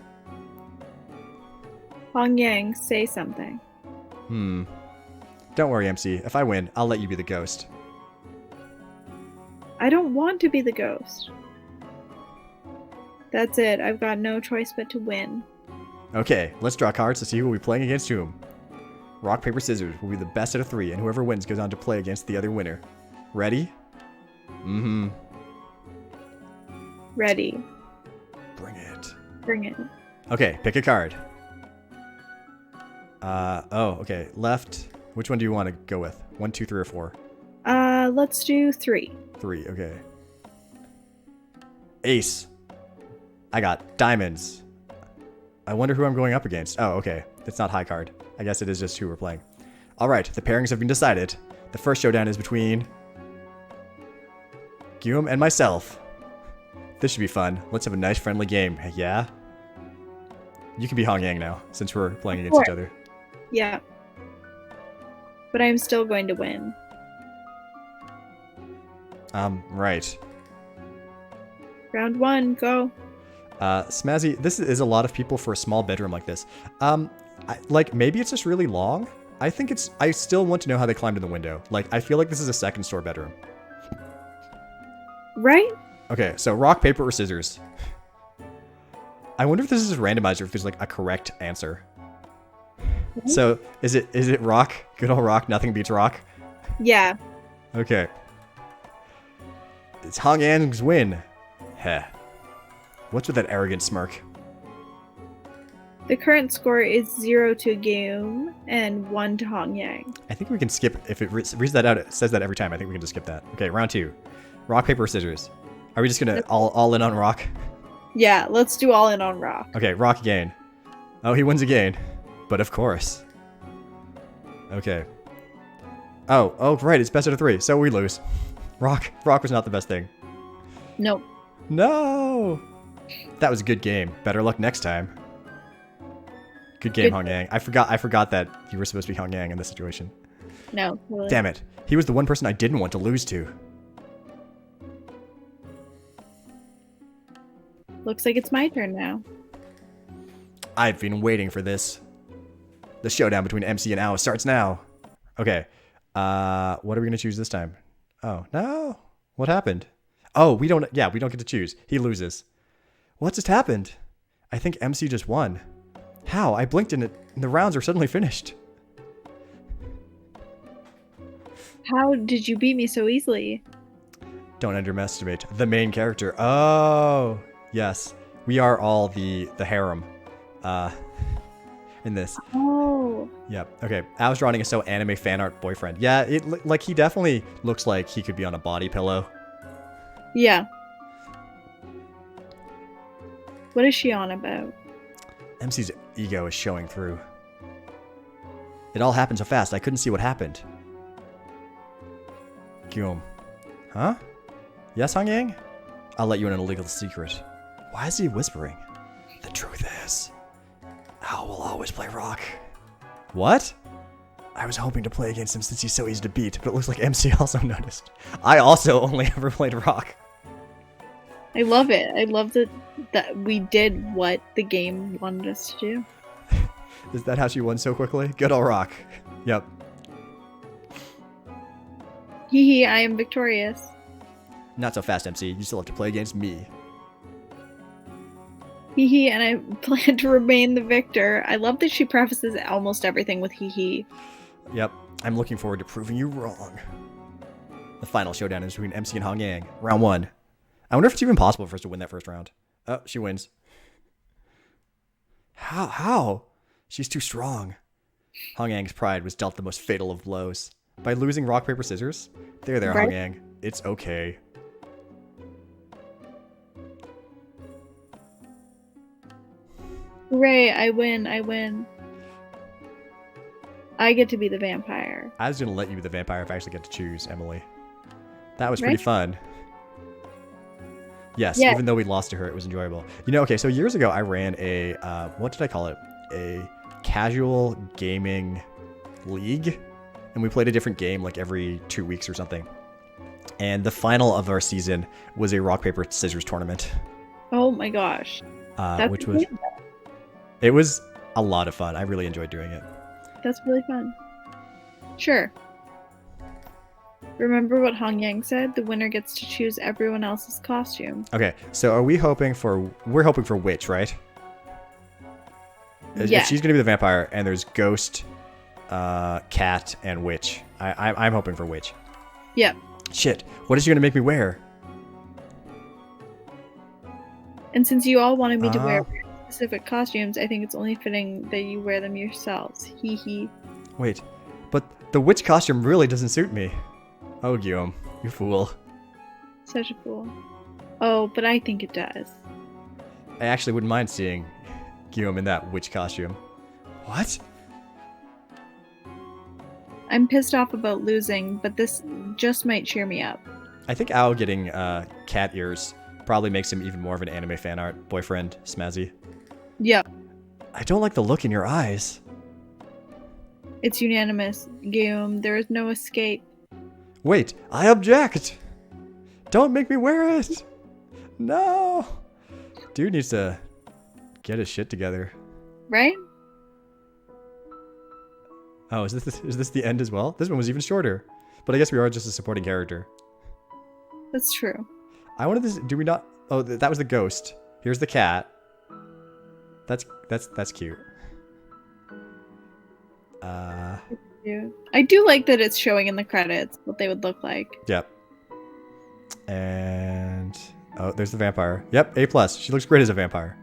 Hong Yang, say something. Don't worry, MC. If I win, I'll let you be the ghost. I don't want to be the ghost. That's it. I've got no choice but to win. Okay, let's draw cards to see who will be playing against whom. Rock, paper, scissors will be the best out of 3, and whoever wins goes on to play against the other winner. Ready? Ready. Bring it. Bring it. Okay, pick a card. Oh, okay. Left. Which one do you want to go with? 1, 2, 3, or 4? Let's do 3. 3, okay. Ace. I got diamonds. I wonder who I'm going up against. Oh, okay. It's not high card. I guess it is just who we're playing. Alright, the pairings have been decided. The first showdown is between Guillaume and myself. This should be fun. Let's have a nice friendly game. Yeah? You can be Hong Yang now, since we're playing against each other. Yeah. But I'm still going to win. Right. Round 1, go. Smazzy, this is a lot of people for a small bedroom like this. Maybe it's just really long. I still want to know how they climbed in the window. Like, I feel like this is a second store bedroom. Right? Okay, so rock, paper, or scissors. I wonder if this is randomized or if there's like a correct answer. Okay. So is it rock? Good old rock, nothing beats rock? Yeah. Okay. It's Hong Yang's win. Heh. What's with that arrogant smirk? The current score is 0 to Guillaume and 1 to Hong Yang. I think we can skip, if it reads that out, it says that every time. I think we can just skip that. Okay, round 2. Rock, paper, or scissors. Are we just gonna all in on rock? Yeah, let's do all in on rock. Okay, rock again. Oh, he wins again. But of course. Okay. Oh, right, it's best out of 3, so we lose. Rock was not the best thing. Nope. No! That was a good game. Better luck next time. Good game, Hong Yang. I forgot that you were supposed to be Hong Yang in this situation. No. Really. Damn it. He was the one person I didn't want to lose to. Looks like it's my turn now. I've been waiting for this. The showdown between MC and Alice starts now. Okay. What are we going to choose this time? Oh, no. What happened? Oh, we don't get to choose. He loses. What just happened? I think MC just won. How? I blinked and the rounds are suddenly finished. How did you beat me so easily? Don't underestimate the main character. Oh, yes. We are all the harem in this. Oh. Yep. Okay. I was drawing a so anime fan art boyfriend. Yeah, like he definitely looks like he could be on a body pillow. Yeah. What is she on about? MC's ego is showing through. It all happened so fast, I couldn't see what happened. Guillaume. Huh? Yes, Hong Yang? I'll let you in on a legal secret. Why is he whispering? The truth is, Al will always play rock. What? I was hoping to play against him since he's so easy to beat, but it looks like MC also noticed. I also only ever played rock. I love it. I love that we did what the game wanted us to do. Is that how she won so quickly? Good old rock. Yep. Hee hee, I am victorious. Not so fast, MC. You still have to play against me. Hee hee, and I plan to remain the victor. I love that she prefaces almost everything with hee hee. Yep. I'm looking forward to proving you wrong. The final showdown is between MC and Hong Yang. Round 1. I wonder if it's even possible for us to win that first round. Oh, she wins. How? She's too strong. Hong Yang's pride was dealt the most fatal of blows. By losing rock, paper, scissors? There, Right. Hong Yang. It's okay. Hooray, I win, I win. I get to be the vampire. I was going to let you be the vampire if I actually get to choose, Emily. That was pretty Right? fun. Yes, Yeah. even though we lost to her, it was enjoyable. You know, okay, so years ago I ran a, what did I call it? A casual gaming league. And we played a different game like every 2 weeks or something. And the final of our season was a rock, paper, scissors tournament. Oh my gosh. Which was, it was a lot of fun. I really enjoyed doing it. That's really fun. Sure. Remember what Hong Yang said? The winner gets to choose everyone else's costume. Okay, so are we hoping for, we're hoping for Witch, right? Yeah. If she's going to be the vampire and there's Ghost, Cat, and Witch. I'm hoping for Witch. Yeah. Shit, what is she going to make me wear? And since you all wanted me to wear specific costumes, I think it's only fitting that you wear them yourselves. Hee hee. Wait, but the Witch costume really doesn't suit me. Oh, Guillaume, you fool. Such a fool. Oh, but I think it does. I actually wouldn't mind seeing Guillaume in that Witch costume. What? I'm pissed off about losing, but this just might cheer me up. I think Ao getting cat ears probably makes him even more of an anime fan art boyfriend, Smazzy. Yep. I don't like the look in your eyes. It's unanimous. Guillaume, there is no escape. Wait, I object! Don't make me wear it! No! Dude needs to get his shit together. Right? Oh, is this the end as well? This one was even shorter. But I guess we are just a supporting character. That's true. I wanted this. Do we not? Oh, that was the ghost. Here's the cat. That's cute. I do like that it's showing in the credits what they would look like. Yep. And oh, there's the vampire. Yep, A+. She looks great as a vampire.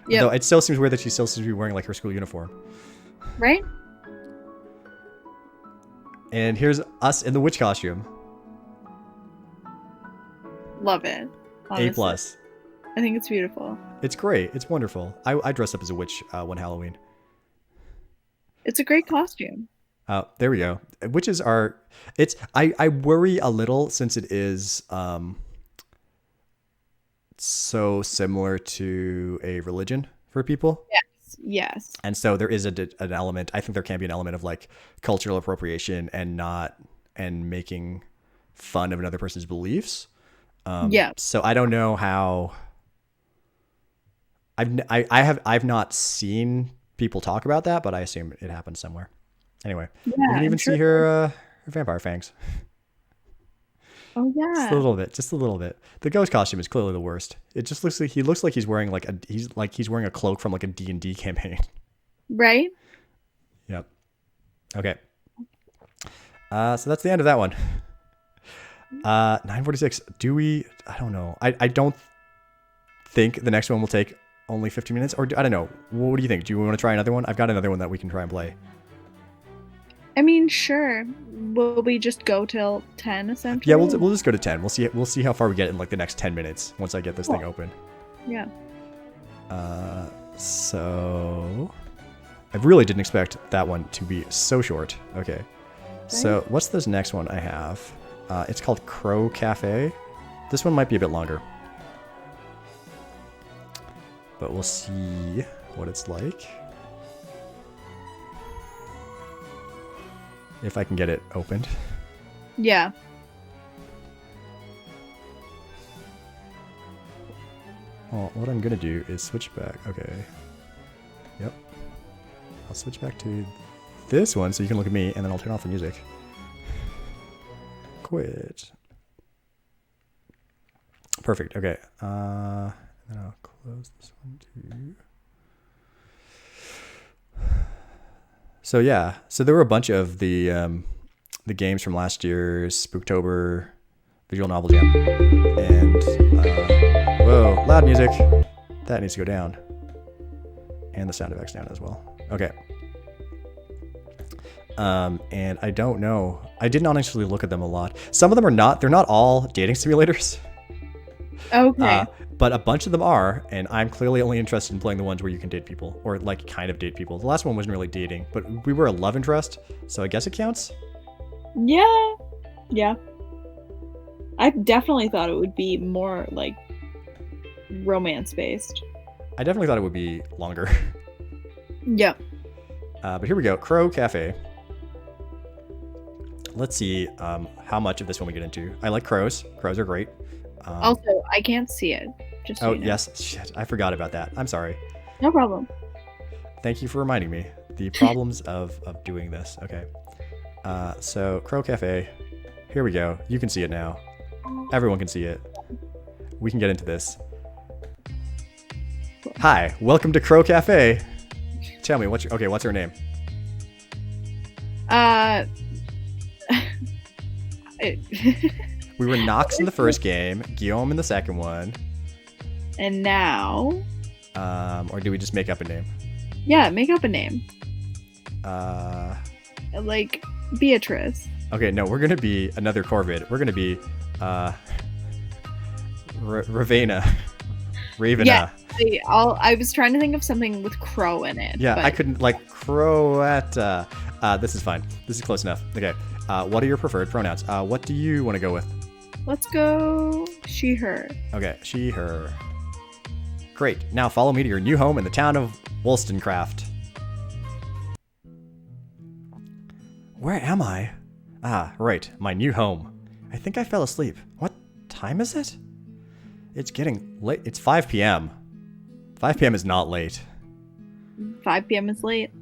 Yep. Though it still seems weird that she still seems to be wearing like her school uniform. Right? And here's us in the witch costume. Love it. Honestly. A+. I think it's beautiful. It's great. It's wonderful. I dressed up as a witch one Halloween. It's a great costume. There we go. Witches are. It's. I worry a little since it is so similar to a religion for people. Yes. And so there is an element. I think there can be an element of like cultural appropriation and making fun of another person's beliefs. Yeah. So I don't know how. I've not seen people talk about that, but I assume it happens somewhere. Anyway, Yeah, you can even I'm sure. see her vampire fangs. Oh Just a yeah. little bit, just a little bit. The ghost costume is clearly the worst. It just looks like he's wearing he's wearing a cloak from like a D&D campaign. Right? Yep. Okay. So that's the end of that one. 9:46. Do we? I don't know. I don't think the next one will take only 15 minutes, or I don't know. What do you think? Do you want to try another one? I've got another one that we can try and play. I mean, sure. Will we just go till 10 Yeah, essentially? we'll just go to 10. We'll see how far we get in like the next 10 minutes once I get this thing open. Yeah. So I really didn't expect that one to be so short. Okay. So what's this next one I have? It's called Crow Cafe. This one might be a bit longer. But we'll see what it's like. If I can get it opened. Yeah. Well, what I'm gonna do is switch back. Okay. Yep. I'll switch back to this one so you can look at me, and then I'll turn off the music. Quit. Perfect. Okay. And then I'll close this one too. So yeah. So there were a bunch of the games from last year's Spooktober Visual Novel Jam, and whoa, loud music. That needs to go down, and the sound effects down as well. Okay. And I don't know. I did not actually look at them a lot. Some of them are not. They're not all dating simulators. Okay. But a bunch of them are, and I'm clearly only interested in playing the ones where you can date people, or like kind of date people. The last one wasn't really dating, but we were a love interest, so I guess it counts. Yeah. Yeah. I definitely thought it would be more like romance based. I definitely thought it would be longer. Yeah. But here we go. Crow Cafe. Let's see how much of this one we get into. I like crows. Crows are great. Also, I can't see it. Just so Oh, you know. yes. Shit. I forgot about that. I'm sorry. No problem. Thank you for reminding me. The problems of doing this. Okay. So, Crow Cafe. Here we go. You can see it now. Everyone can see it. We can get into this. Hi. Welcome to Crow Cafe. Tell me, what's her name? We were Nox in the first game, Guillaume in the second one. And now, Or do we just make up a name? yeah, make up a name. Uh, Like Beatrice. okay, no, we're gonna be another Corvid. We're gonna be, Ravena. Ravena. Yeah. I was trying to think of something with crow in it. Yeah, but I couldn't, like, Croata. This is fine. This is close enough. Okay, what are your preferred pronouns? What do you want to go with? Let's go she, her. Okay, she, her. Great. Now follow me to your new home in the town of Wollstonecraft. Where am I? Ah, right, my new home. I think I fell asleep. What time is it? It's getting late. It's 5 p.m. 5 p.m. is not late. 5 p.m. is late.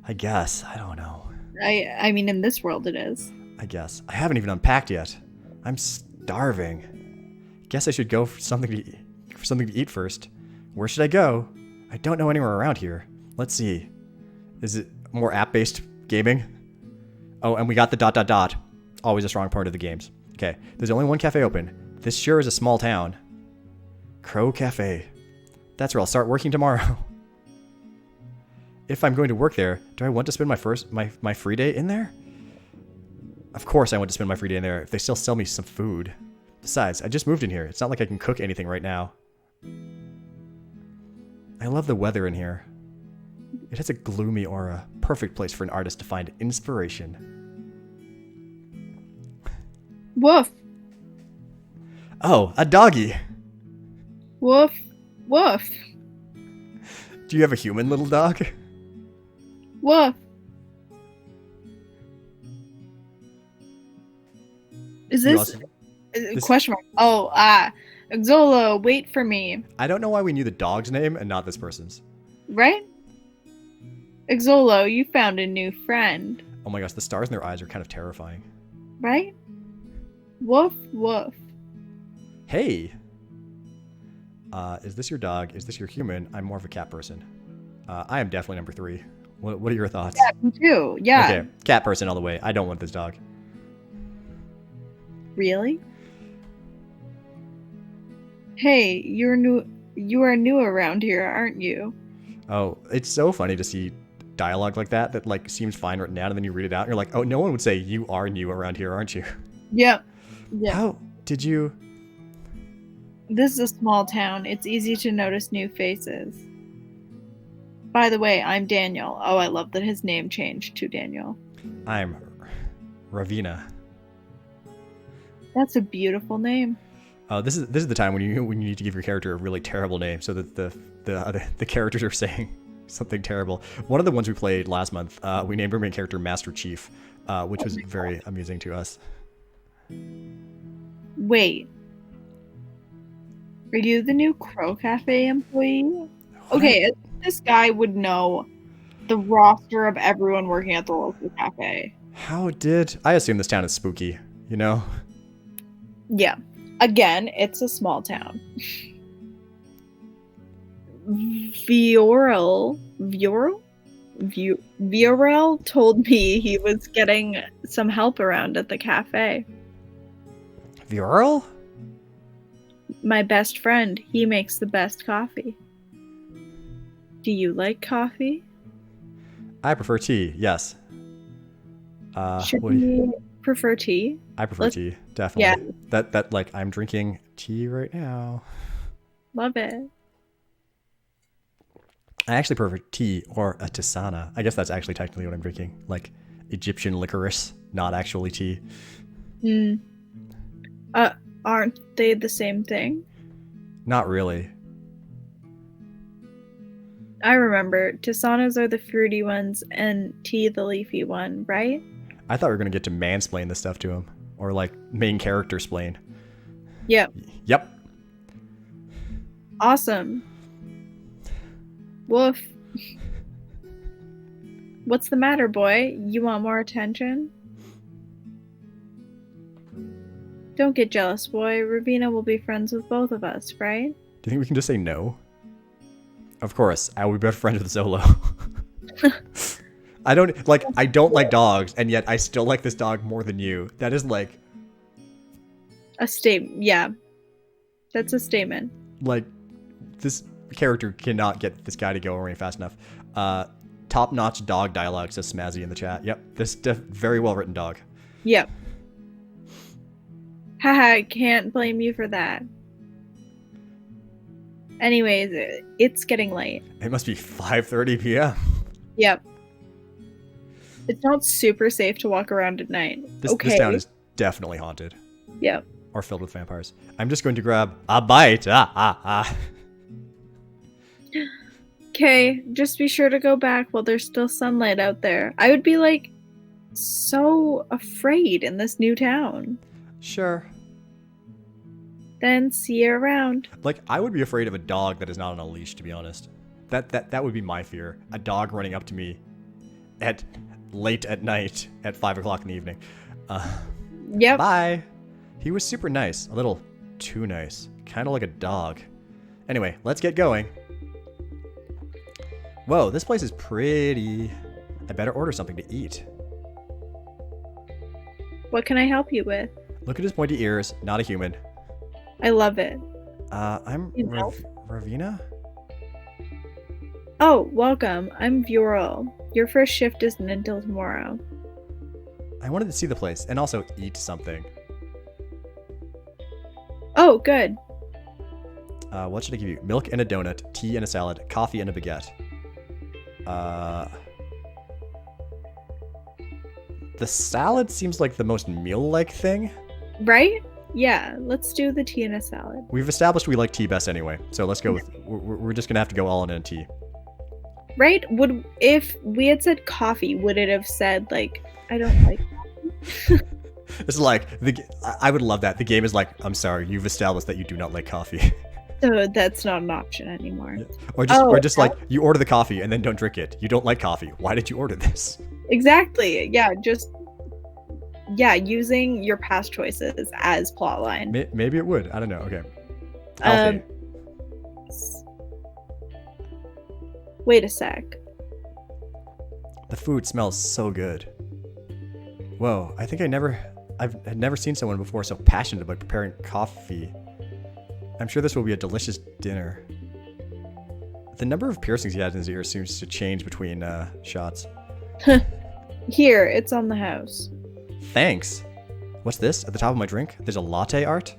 I guess. I don't know. I mean, in this world it is. I guess. I haven't even unpacked yet. I'm starving. Guess I should go for something to eat first. Where should I go? I don't know anywhere around here. Let's see. Is it more app-based gaming? Oh, and we got the ... Always a strong part of the games. Okay, there's only one cafe open. This sure is a small town. Crow Cafe. That's where I'll start working tomorrow. If I'm going to work there, do I want to spend my free day in there? Of course I want to spend my free day in there if they still sell me some food. Besides, I just moved in here. It's not like I can cook anything right now. I love the weather in here. It has a gloomy aura. Perfect place for an artist to find inspiration. Woof. Oh, a doggy. Woof. Woof. Do you have a human little dog? Woof. Is You this... also- Question mark. Oh, Xolo, wait for me. I don't know why we knew the dog's name and not this person's. Right? Xolo, you found a new friend. Oh my gosh, the stars in their eyes are kind of terrifying. Right? Woof, woof. Hey. Is this your dog? Is this your human? I'm more of a cat person. I am definitely number 3. What are your thoughts? Yeah, me too. Yeah. Okay, cat person all the way. I don't want this dog. Really? Hey, you are new around here, aren't you? Oh, it's so funny to see dialogue like that like seems fine written down, and then you read it out and you're like, oh, no one would say you are new around here, aren't you? Yep. Yeah. How did you? This is a small town. It's easy to notice new faces. By the way, I'm Daniel. Oh, I love that his name changed to Daniel. I'm Ravina. That's a beautiful name. This is the time when you need to give your character a really terrible name so that the characters are saying something terrible. One of the ones we played last month, we named our main character Master Chief, which was very amusing to us. Wait. Are you the new Crow Cafe employee? Okay, this guy would know the roster of everyone working at the local cafe. How did I assume this town is spooky, you know? Yeah. Again, it's a small town. Viorel told me he was getting some help around at the cafe. Viorel? My best friend. He makes the best coffee. Do you like coffee? I prefer tea, yes. Should we prefer tea? I prefer tea, definitely. Yeah. That like I'm drinking tea right now. Love it. I actually prefer tea or a tisana. I guess that's actually technically what I'm drinking, like Egyptian licorice, not actually tea. Aren't they the same thing? Not really. I remember. Tisanas are the fruity ones and tea the leafy one, right? I thought we were going to get to mansplain this stuff to him. Or like main character splain. Yep. Yep. Awesome. Woof. What's the matter, boy? You want more attention? Don't get jealous, boy. Ravina will be friends with both of us, right? Do you think we can just say no? Of course, I will be best friends with Zolo. I don't like dogs, and yet I still like this dog more than you. That is like a statement. Yeah, that's a statement. Like, this character cannot get this guy to go away fast enough. Top-notch dog dialogue, says Smazzy in the chat. Yep, this very well written dog. Yep. Haha, I can't blame you for that. Anyways, it's getting late. It must be 5:30 p.m. Yep. It's not super safe to walk around at night. This town is definitely haunted. Yep. Or filled with vampires. I'm just going to grab a bite. Okay, just be sure to go back while there's still sunlight out there. I would be like so afraid in this new town. Sure. Then see you around. Like, I would be afraid of a dog that is not on a leash, to be honest. That would be my fear. A dog running up to me at late at night at 5 o'clock in the evening. Yep. Bye. He was super nice. A little too nice. Kind of like a dog. Anyway, let's get going. Whoa, this place is pretty. I better order something to eat. What can I help you with? Look at his pointy ears. Not a human. I love it. I'm Ravina? Oh, welcome. I'm Viorel. Your first shift isn't until tomorrow. I wanted to see the place and also eat something. Oh, good. What should I give you? Milk and a donut, tea and a salad, coffee and a baguette. The salad seems like the most meal-like thing. Right? Yeah, let's do the tea and a salad. We've established we like tea best anyway, so let's go with. We're just gonna have to go all in on tea. Right? If we had said coffee, would it have said like I don't like coffee? It's like I would love that. The game is like, I'm sorry, you've established that you do not like coffee. So that's not an option anymore. Yeah. Or just like you order the coffee and then don't drink it. You don't like coffee. Why did you order this? Exactly. Yeah, just Yeah, using your past choices as plotline. Maybe it would. I don't know. Okay. Healthy. Wait a sec. The food smells so good. Whoa, I think I've had never seen someone before so passionate about preparing coffee. I'm sure this will be a delicious dinner. The number of piercings he has in his ear seems to change between shots. Here, it's on the house. Thanks. What's this at the top of my drink? There's a latte art?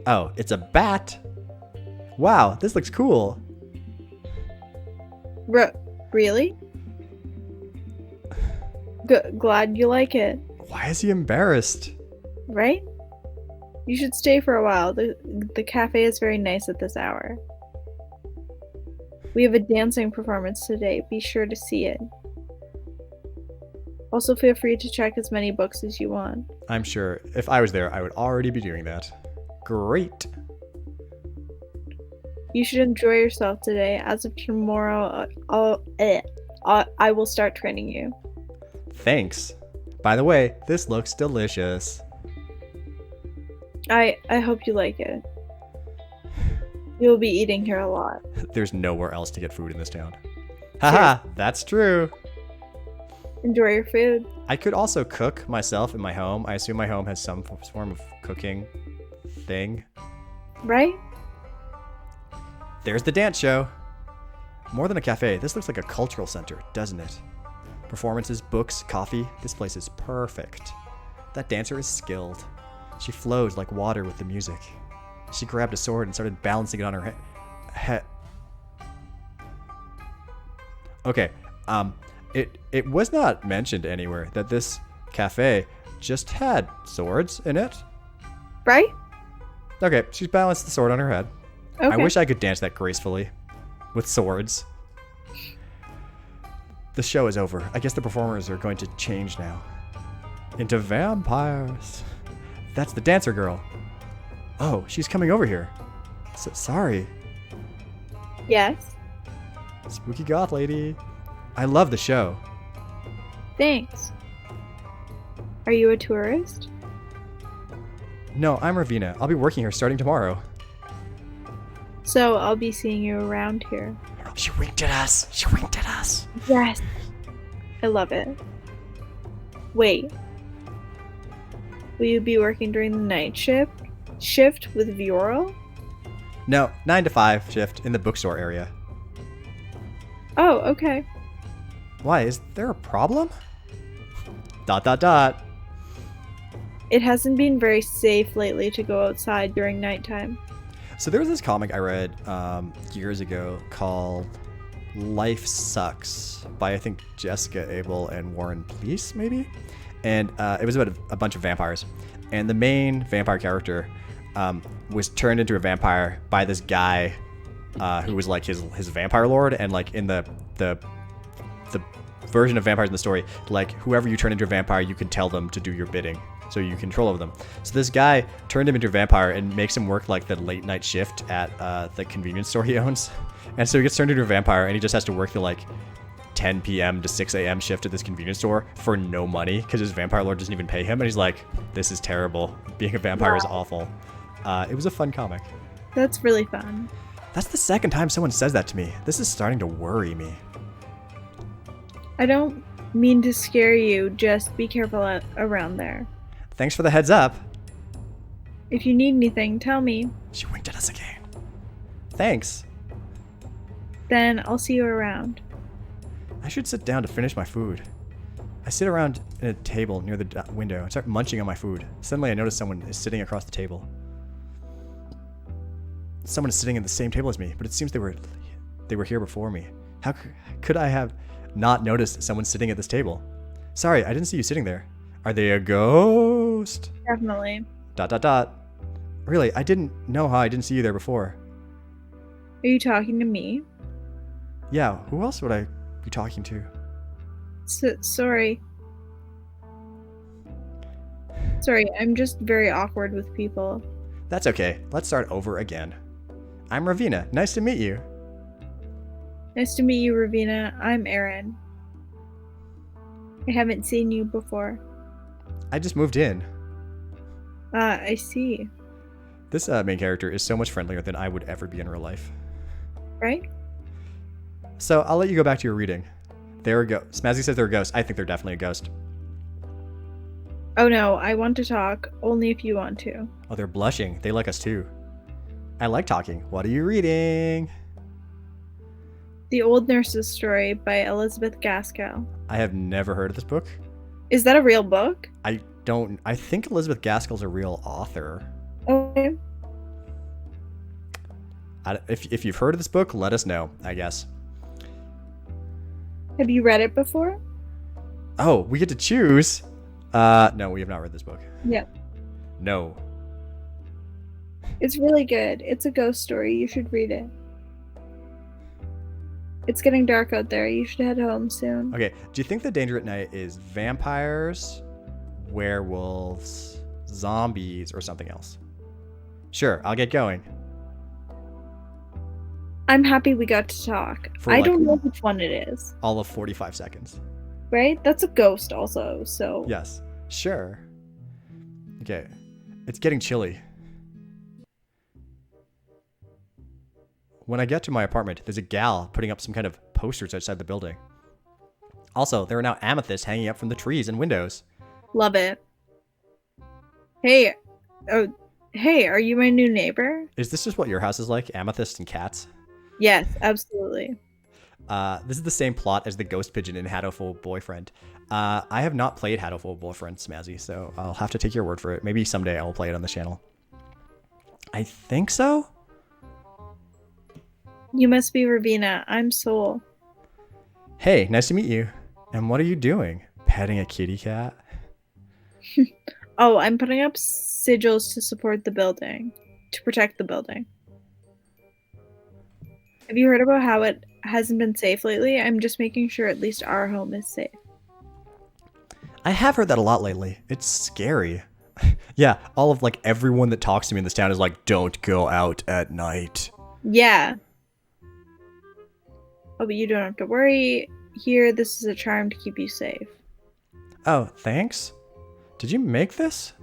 Oh, it's a bat. Wow, this looks cool. Really? Glad you like it. Why is he embarrassed? Right? You should stay for a while. The cafe is very nice at this hour. We have a dancing performance today. Be sure to see it. Also, feel free to check as many books as you want. I'm sure if I was there, I would already be doing that. Great. You should enjoy yourself today. As of tomorrow, I will start training you. Thanks. By the way, this looks delicious. I hope you like it. You'll be eating here a lot. There's nowhere else to get food in this town. Haha, that's true. Enjoy your food. I could also cook myself in my home. I assume my home has some form of cooking thing. Right? There's the dance show. More than a cafe, this looks like a cultural center, doesn't it? Performances, books, coffee. This place is perfect. That dancer is skilled. She flows like water with the music. She grabbed a sword and started balancing it on her head. Okay, it was not mentioned anywhere that this cafe just had swords in it. Right? Okay, she's balanced the sword on her head. Okay. I wish I could dance that gracefully with swords. The show is over. I guess the performers are going to change now into vampires. That's the dancer girl. Oh, she's coming over here. Sorry. Yes? Spooky goth lady. I love the show. Thanks. Are you a tourist? No, I'm Ravina. I'll be working here starting tomorrow. So I'll be seeing you around here. She winked at us. She winked at us. Yes. I love it. Wait. Will you be working during the night shift with Viorel? No, 9 to 5 shift in the bookstore area. Oh, okay. Why? Is there a problem? ... It hasn't been very safe lately to go outside during nighttime. So there was this comic I read years ago called Life Sucks by, I think, Jessica Abel and Warren Pleece, maybe? And it was about a bunch of vampires. And the main vampire character was turned into a vampire by this guy who was like his vampire lord. And like in the version of vampires in the story, like whoever you turn into a vampire, you can tell them to do your bidding. So you control over them. So this guy turned him into a vampire and makes him work like the late night shift at the convenience store he owns. And so he gets turned into a vampire and he just has to work the like 10 p.m. to 6 a.m. shift at this convenience store for no money because his vampire lord doesn't even pay him. And he's like, this is terrible. Being a vampire is awful. It was a fun comic. That's really fun. That's the second time someone says that to me. This is starting to worry me. I don't mean to scare you, just be careful around there. Thanks for the heads up. If you need anything, tell me. She winked at us again. Thanks. Then I'll see you around. I should sit down to finish my food. I sit around at a table near the window and start munching on my food. Suddenly I notice someone is sitting across the table. Someone is sitting at the same table as me, but it seems they were here before me. How could I have not noticed someone sitting at this table? Sorry, I didn't see you sitting there. Are they a ghost? Definitely. ... Really, I didn't know how I didn't see you there before. Are you talking to me? Yeah, who else would I be talking to? Sorry. Sorry, I'm just very awkward with people. That's okay. Let's start over again. I'm Ravina. Nice to meet you. Nice to meet you, Ravina. I'm Erin. I haven't seen you before. I just moved in. I see. This main character is so much friendlier than I would ever be in real life. Right? So I'll let you go back to your reading. They're a ghost. Smazzy says they're a ghost. I think they're definitely a ghost. Oh no, I want to talk. Only if you want to. Oh, they're blushing. They like us too. I like talking. What are you reading? The Old Nurse's Story by Elizabeth Gaskell. I have never heard of this book. Is that a real book? I think Elizabeth Gaskell's a real author. Okay. If you've heard of this book, let us know, I guess. Have you read it before? Oh, we get to choose. No, we have not read this book. Yeah. No. It's really good. It's a ghost story. You should read it. It's getting dark out there. You should head home soon. Okay, do you think the danger at night is vampires, werewolves, zombies, or something else? Sure, I'll get going. I'm happy we got to talk. I don't know which one it is. All of 45 seconds. Right? That's a ghost also, so... Yes, sure. Okay, it's getting chilly. When I get to my apartment, there's a gal putting up some kind of posters outside the building. Also, there are now amethysts hanging up from the trees and windows. Love it. Hey, are you my new neighbor? Is this just what your house is like? Amethysts and cats? Yes, absolutely. This is the same plot as the ghost pigeon in Hatoful Boyfriend. I have not played Hatoful Boyfriend, Smazzy, so I'll have to take your word for it. Maybe someday I will play it on the channel. I think so? You must be Ravina. I'm Soul. Hey, nice to meet you. And what are you doing? Petting a kitty cat? Oh, I'm putting up sigils to support the building. To protect the building. Have you heard about how it hasn't been safe lately? I'm just making sure at least our home is safe. I have heard that a lot lately. It's scary. Yeah, all of everyone that talks to me in this town is like, don't go out at night. Yeah. Oh, but you don't have to worry. Here, this is a charm to keep you safe. Oh, thanks? Did you make this?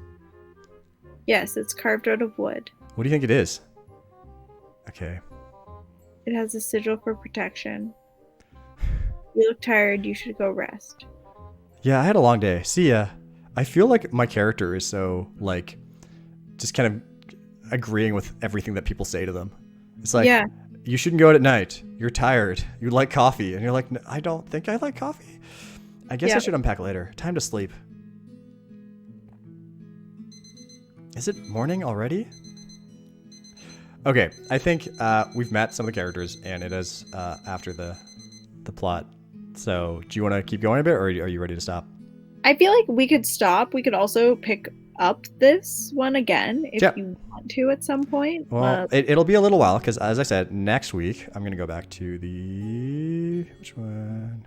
Yes, it's carved out of wood. What do you think it is? Okay. It has a sigil for protection. You look tired, you should go rest. Yeah, I had a long day. See ya. I feel like my character is so, just kind of agreeing with everything that people say to them. It's like, yeah. You shouldn't go out at night. You're tired. You like coffee. And you're like, I don't think I like coffee. I guess I should unpack later. Time to sleep. Is it morning already? Okay, I think we've met some of the characters, and it is after the plot. So, do you want to keep going a bit, or are you ready to stop? I feel like we could stop. We could also pick up this one again if you want to at some point. Well, it'll be a little while, because as I said, next week, I'm going to go back to the... Which one?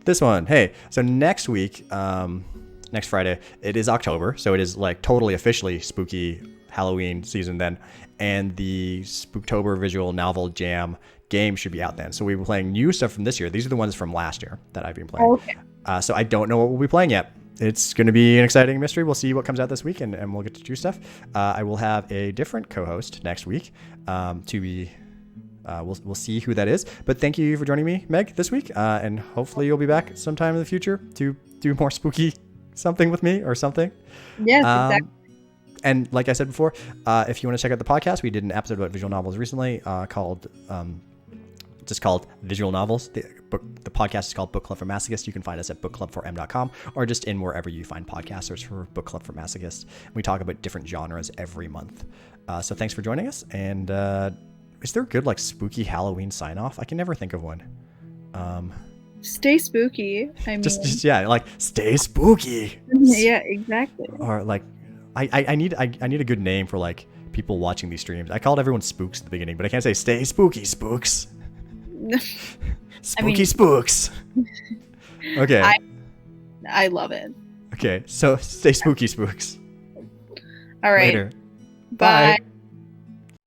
This one. Hey, so next week, next Friday, it is October, so it is totally officially spooky Halloween season then, and the Spooktober Visual Novel Jam game should be out then. So we'll be playing new stuff from this year. These are the ones from last year that I've been playing. Okay. So I don't know what we'll be playing yet. It's going to be an exciting mystery. We'll see what comes out this week, and we'll get to do stuff. I will have a different co-host next week we'll see who that is. But thank you for joining me, Meg, this week, and hopefully you'll be back sometime in the future to do more spooky something with me or something. Yes, exactly. And like I said before, if you want to check out the podcast, we did an episode about visual novels recently called Visual Novels. The podcast is called Book Club for Masochists. You can find us at bookclub4m.com or just in wherever you find podcasts. Search for Book Club for Masochists. We talk about different genres every month. So thanks for joining us. And is there a good spooky Halloween sign off? I can never think of one. Stay spooky. I mean, just stay spooky. Yeah, exactly. Or I need a good name for people watching these streams. I called everyone spooks at the beginning, but I can't say stay spooky spooks. Spooky spooks. Okay. I love it. Okay, so stay spooky spooks. All right. Later. Bye.